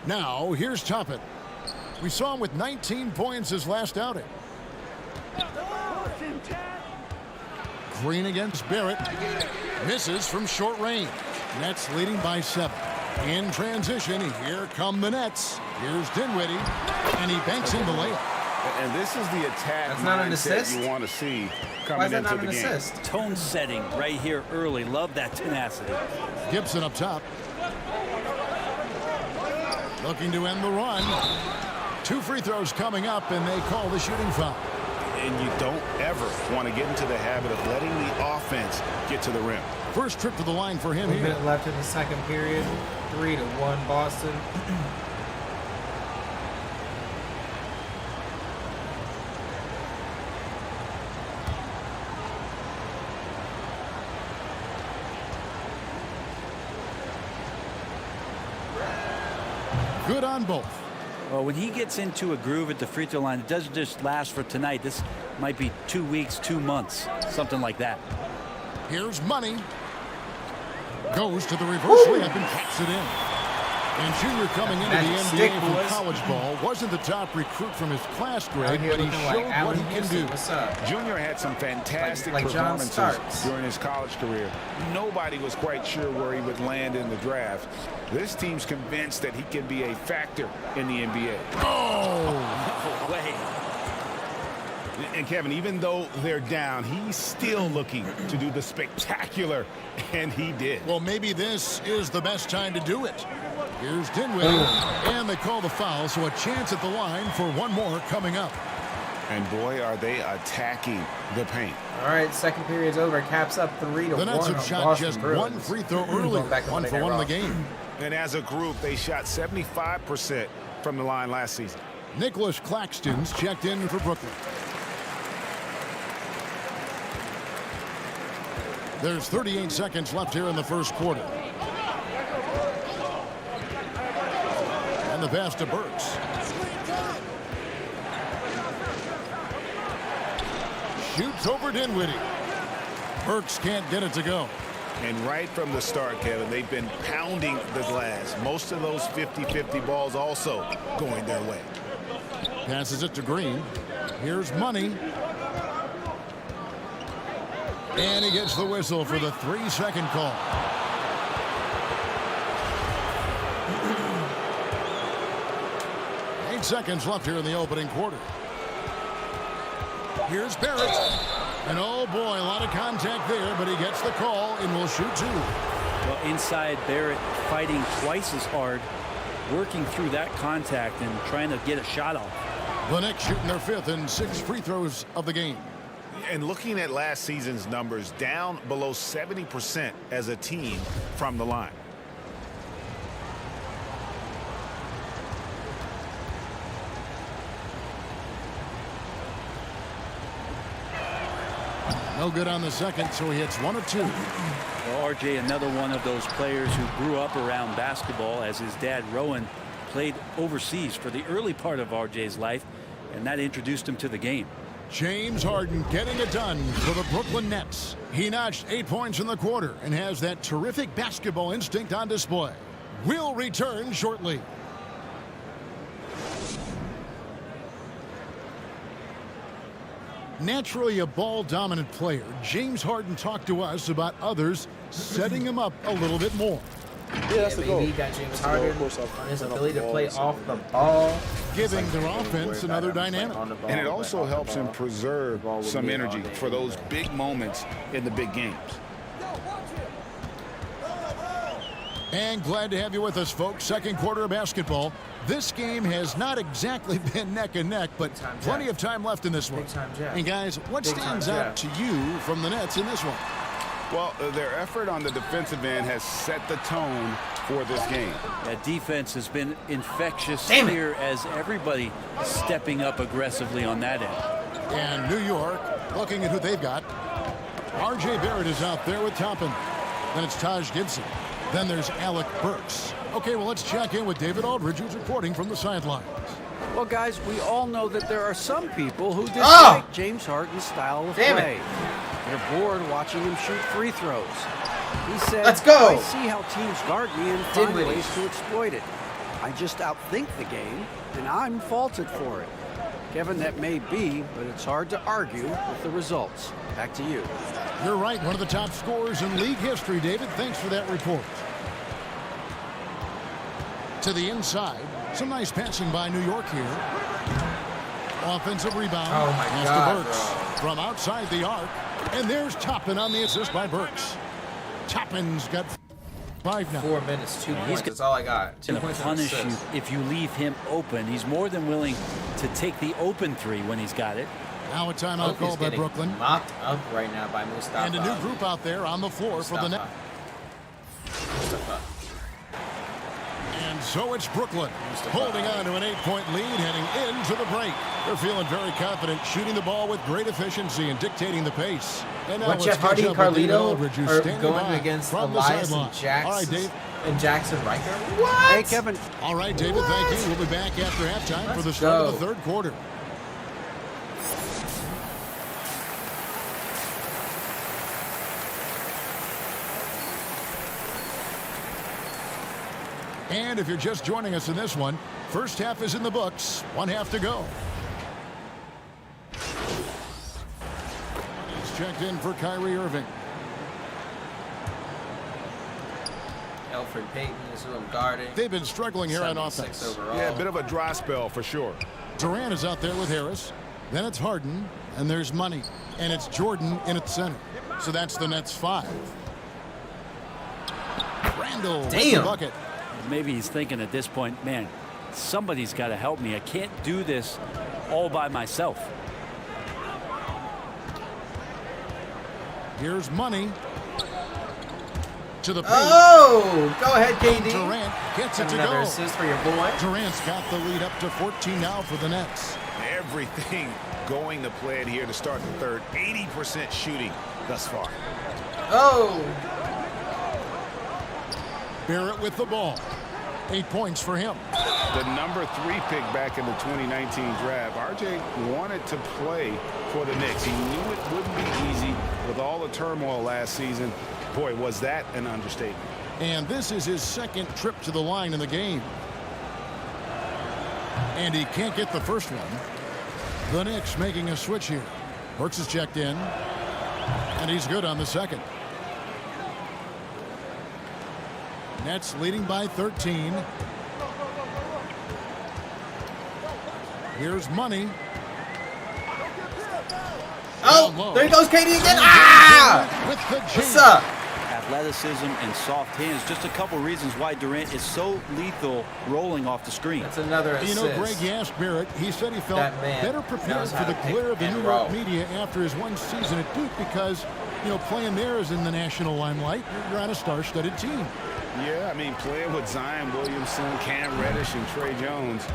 Now, here's Toppin. We saw him with 19 points his last outing. Green against Barrett. Misses from short range. Nets leading by 7. In transition, here come the Nets. Here's Dinwiddie, and he banks in the layup. And this is the attack That's not an assist? you want to see coming Why is that into not the an game. assist? Tone setting right here early. Love that tenacity. Gibson up top. Looking to end the run. 2 free throws coming up, and they call the shooting foul. And you don't ever want to get into the habit of letting the offense get to the rim. First trip to the line for him 1 here. minute left in the second period. 3-1 Boston. Good on both. Well, when he gets into a groove at the free throw line, it doesn't just last for tonight. This might be 2 weeks, 2 months, something like that. Here's Money. Goes to the reverse layup and taps it in. And Junior coming into the NBA from college ball wasn't the top recruit from his class grade, but he showed what he can do. What's up? Junior had some fantastic like John performances Starks during his college career. Nobody was quite sure where he would land in the draft. This team's convinced that he can be a factor in the NBA. Oh! No way. And Kevin, even though they're down, he's still looking to do the spectacular, and he did. Well, maybe this is the best time to do it. Here's Dinwiddie, and they call the foul, so a chance at the line for one more coming up. And boy, are they attacking the paint. All right, second period's over. Caps up 3-1. The Nets have shot just one free throw earlier, 1 for 1 in the game. And as a group, they shot 75% from the line last season. Nicholas Claxton's checked in for Brooklyn. There's 38 seconds left here in the first quarter. And the pass to Burks. Shoots over Dinwiddie. Burks can't get it to go. And right from the start, Kevin, they've been pounding the glass. Most of those 50-50 balls also going their way. Passes it to Green. Here's Money. And he gets the whistle for the 3-second call. Eight seconds left here in the opening quarter. Here's Barrett. And oh boy, a lot of contact there, but he gets the call and will shoot 2. Well, inside, Barrett fighting twice as hard, working through that contact and trying to get a shot off. The Knicks shooting their 5th and 6th free throws of the game. And looking at last season's numbers, down below 70% as a team from the line. No good on the second, so he hits 1 of 2. Well, RJ, another one of those players who grew up around basketball, as his dad, Rowan, played overseas for the early part of RJ's life, and that introduced him to the game. James Harden getting it done for the Brooklyn Nets. He notched 8 points in the quarter and has that terrific basketball instinct on display. We'll return shortly. Naturally a ball-dominant player, James Harden talked to us about others setting him up a little bit more. Yeah, that's the goal. He got James Harden on his ability to play off the ball, giving their offense another dynamic. And it also helps him preserve some energy for those big moments in the big games. And glad to have you with us, folks. Second quarter of basketball. This game has not exactly been neck and neck, but plenty of time left in this one. And guys, what stands out to you from the Nets in this one? Well, their effort on the defensive end has set the tone for this game. That defense has been infectious here as everybody stepping up aggressively on that end. And New York looking at who they've got. R.J. Barrett is out there with Toppin. Then it's Taj Gibson. Then there's Alec Burks. Okay, well, let's check in with David Aldridge, who's reporting from the sidelines. Well, guys, we all know that there are some people who dislike James Harden's style of play. They're bored watching him shoot free throws. He said, "Let's go. I see how teams guard me and find ways to exploit it. I just outthink the game, and I'm faulted for it." Kevin, that may be, but it's hard to argue with the results. Back to you. You're right, one of the top scorers in league history, David. Thanks for that report. To the inside. Some nice passing by New York here. Offensive rebound. Oh, my Pass God, to Burks from outside the arc. And there's Toppin on the assist by Burks. Toppin's got 5 now. 4 minutes, 2 points. That's all I got. 2 points. Punish you if you leave him open. He's more than willing to take the open three when he's got it. Now a timeout called by Brooklyn. Mopped up right now by Mustafa. And a new group out there on the floor for the net. And so it's Brooklyn holding on to an 8-point lead heading into the break. They're feeling very confident, shooting the ball with great efficiency and dictating the pace. And now Jeff Hardy and Carlito are going against Elias and Jackson Riker? What? Hey, Kevin. All right, David, thank you. We'll be back after halftime for the start of the third quarter. And if you're just joining us in this one, first half is in the books. 1 half to go. He's checked in for Kyrie Irving. Elfrid Payton is who I'm guarding. They've been struggling here on offense. Overall. Yeah, a bit of a dry spell for sure. Durant is out there with Harris. Then it's Harden, and there's Money. And it's Jordan in at center. So that's the Nets 5. Randall with the bucket. Maybe he's thinking at this point, man, somebody's got to help me. I can't do this all by myself. Here's Money. To the paint. Oh, go ahead, KD. Durant gets it to Another go. assist for your boy. Durant's got the lead up to 14 now for the Nets. Everything going to plan here to start the third. 80% shooting thus far. Oh. Barrett with the ball. 8 points for him. The number 3 pick back in the 2019 draft. RJ wanted to play for the Knicks. He knew it wouldn't be easy with all the turmoil last season. Boy, was that an understatement. And this is his second trip to the line in the game. And he can't get the first one. The Knicks making a switch here. Burks is checked in. And he's good on the second. Nets leading by 13. Here's Money. Oh, there goes KD again. Ah! What's up? Athleticism and soft hands. Just a couple reasons why Durant is so lethal rolling off the screen. That's another assist. You know, Greg asked Barrett. He said he felt better prepared for the glare of the New York media after his one season at Duke because, you know, playing there is in the national limelight. You're on a star-studded team. Yeah, I mean, playing with Zion Williamson, Cam Reddish, and Trey Jones,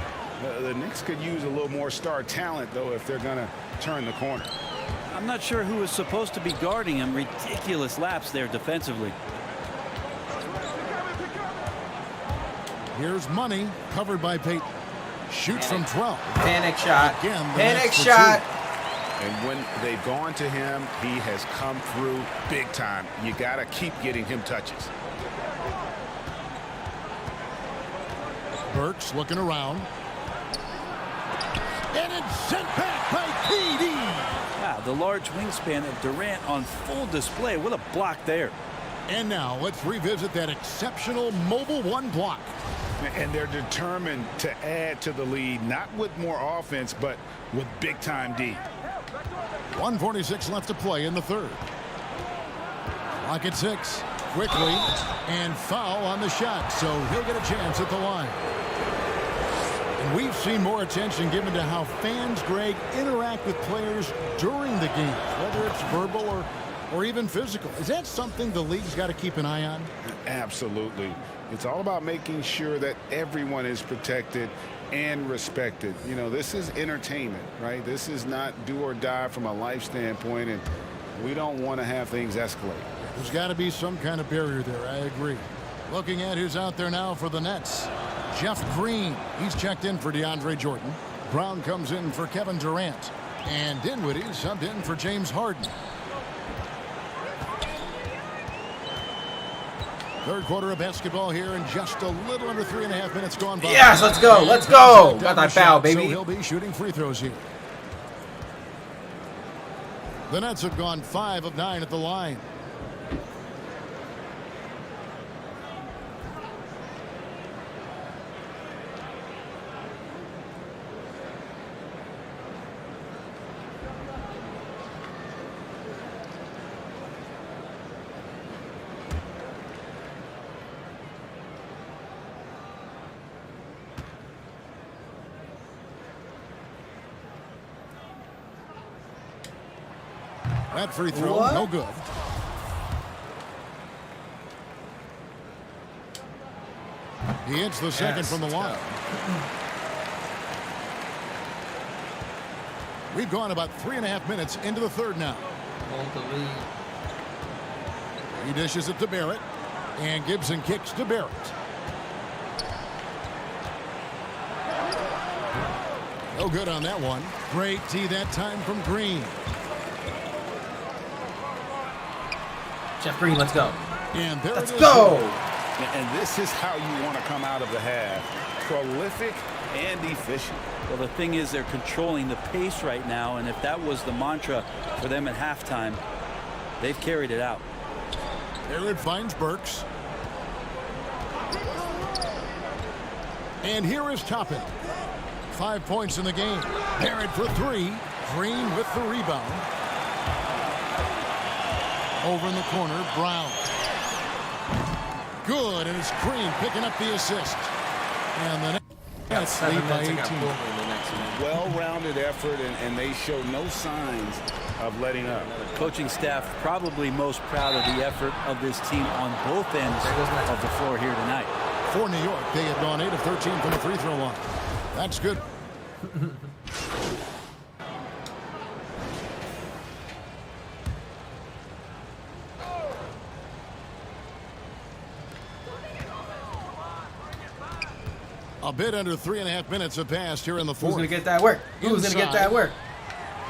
the Knicks could use a little more star talent, though, if they're going to turn the corner. I'm not sure who is supposed to be guarding him. Ridiculous laps there defensively. Here's Money, covered by Payton. Shoots from 12. Panic shot. Again, panic shot. And when they've gone to him, he has come through big time. You got to keep getting him touches. Burks looking around. And it's sent back by KD. Wow, the large wingspan of Durant on full display. What a block there. And now let's revisit that exceptional mobile one block. And they're determined to add to the lead, not with more offense, but with big-time D. 1:46 left to play in the third. Clock at 6. Quickly. And foul on the shot, so he'll get a chance at the line. And we've seen more attention given to how fans, Greg, interact with players during the game, whether it's verbal or even physical. Is that something the league's got to keep an eye on? Absolutely. It's all about making sure that everyone is protected and respected. You know, this is entertainment, right? This is not do or die from a life standpoint, and we don't want to have things escalate. There's got to be some kind of barrier there. I agree. Looking at who's out there now for the Nets. Jeff Green. He's checked in for DeAndre Jordan. Brown comes in for Kevin Durant. And Dinwiddie subbed in for James Harden. Third quarter of basketball here, and just a little under 3.5 minutes gone by. Yes, let's go. Let's go. Got that foul, baby. So he'll be shooting free throws here. The Nets have gone 5 of 9 at the line. That free throw, no good. He hits the second from the line. We've gone about 3.5 minutes into the third now. Hold the lead. He dishes it to Barrett, and Gibson kicks to Barrett. No good on that one. Great tee that time from Green. Jeff Green, let's go. And there let's it is. Go. And this is how you want to come out of the half. Prolific and efficient. Well, the thing is they're controlling the pace right now, and if that was the mantra for them at halftime, they've carried it out. There it finds Burks. And here is Toppin. 5 points in the game. Barrett for 3. Green with the rebound. Over in the corner, Brown. Good, and it's Green picking up the assist. And the Nets lead by 18. Well-rounded effort, and they show no signs of letting up. Coaching staff probably most proud of the effort of this team on both ends of the floor here tonight. For New York, they have gone 8 of 13 from the free throw line. That's good. A bit under 3.5 minutes have passed here in the fourth. Who's going to get that work? Who's going to get that work?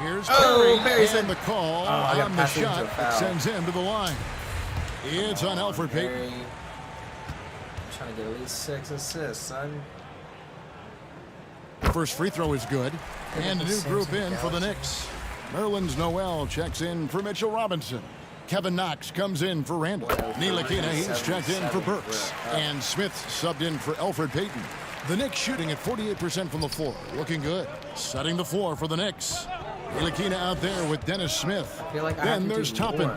Here's Perry and the call on the shot that sends him to the line. It's on Elfrid Payton. Trying to get at least 6 assists, son. First free throw is good. And a new group in for the Knicks. Nerlens Noel checks in for Mitchell Robinson. Kevin Knox comes in for Randall. Ntilikina, he's checked in for Burks. And Smith subbed in for Elfrid Payton. The Knicks shooting at 48% from the floor. Looking good. Setting the floor for the Knicks. Ntilikina out there with Dennis Smith. Then there's Toppin.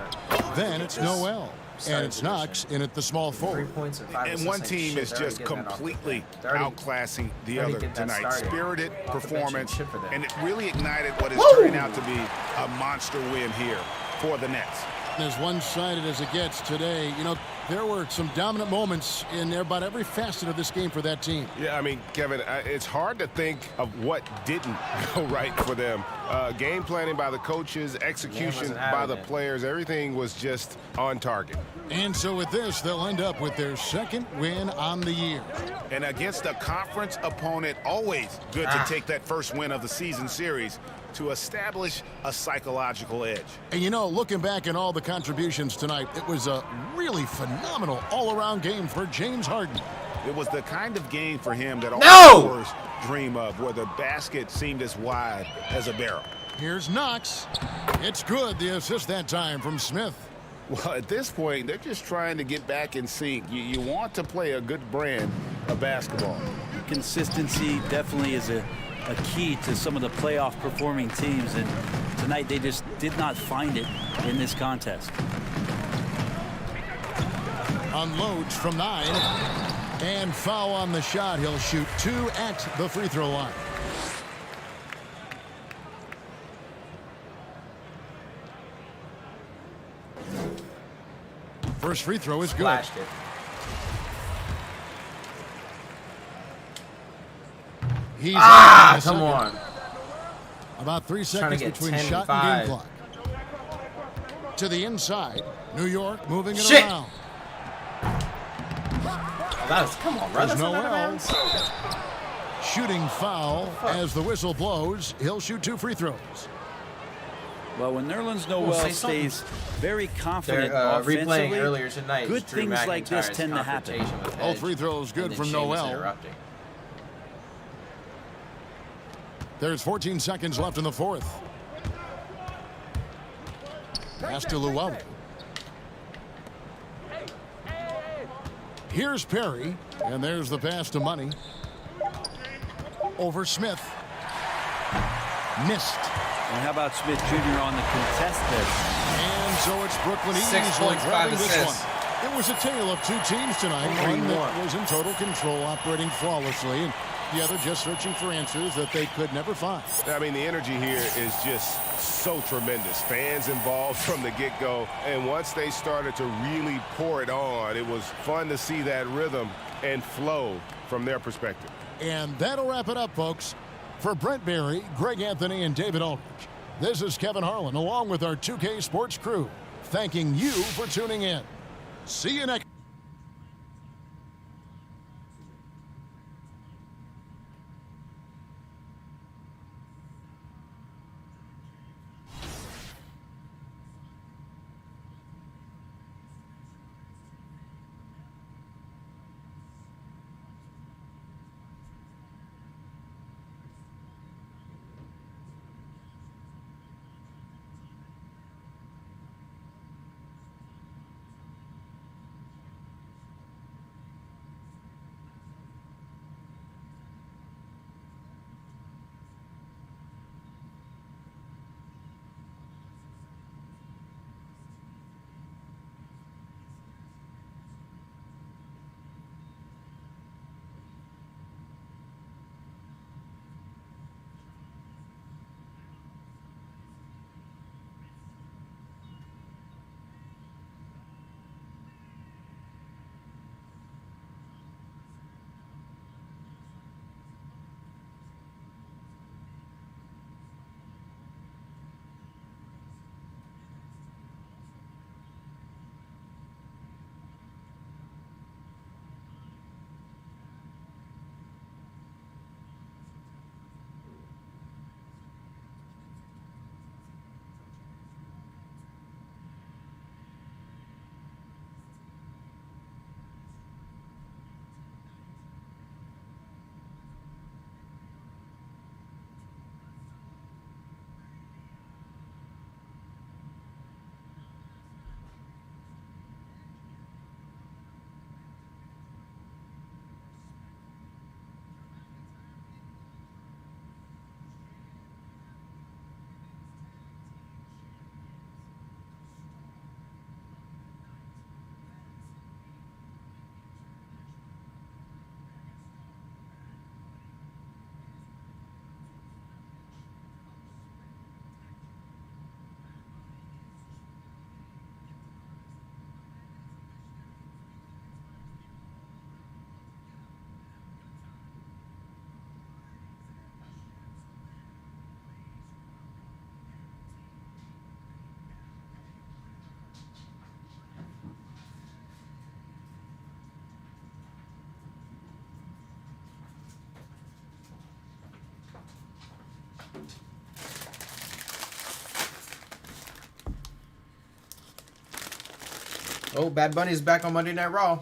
Then it's Noel. And it's Knox in at the small forward. And one team is just completely outclassing the other tonight. Spirited performance, and it really ignited what is turning out to be a monster win here for the Nets. As one-sided as it gets today, you know, there were some dominant moments in about every facet of this game for that team. Yeah, I mean, Kevin, it's hard to think of what didn't go right for them. Game planning by the coaches, execution by the players, everything was just on target. And so with this, they'll end up with their second win on the year. And against a conference opponent, always good to take that first win of the season series to establish a psychological edge. And you know, looking back at all the contributions tonight, it was a really phenomenal all-around game for James Harden. It was the kind of game for him that all scorers dream of, where the basket seemed as wide as a barrel. Here's Knox. It's good, the assist that time from Smith. Well, at this point, they're just trying to get back in sync. You want to play a good brand of basketball. Consistency definitely is a key to some of the playoff performing teams, and tonight they just did not find it in this contest. Unloads from 9 and foul on the shot. He'll shoot 2 at the free throw line. First free throw is good. Flashed it. He's come on. About 3 seconds between shot and game clock. To the inside. New York moving it around. Come on, bro. There's Noel. Shooting foul as the whistle blows. He'll shoot 2 free throws. Well, when Nerlens Noel stays very confident offensively, replaying earlier tonight, good things like this tend to happen. All free throws good from Noel. There's 14 seconds left in the fourth. Pass to Luau. Here's Perry, and there's the pass to Money. Over Smith. Missed. And how about Smith Jr. on the contest there? And so it's Brooklyn easily grabbing this one. It was a tale of two teams tonight. One that was in total control, operating flawlessly, and the other just searching for answers that they could never find. I mean, the energy here is just so tremendous. Fans involved from the get-go, and once they started to really pour it on, it was fun to see that rhythm and flow from their perspective. And that'll wrap it up, folks. For Brent Barry, Greg Anthony, and David Aldridge, this is Kevin Harlan, along with our 2K Sports crew, thanking you for tuning in. See you next. Oh, Bad Bunny's back on Monday Night Raw.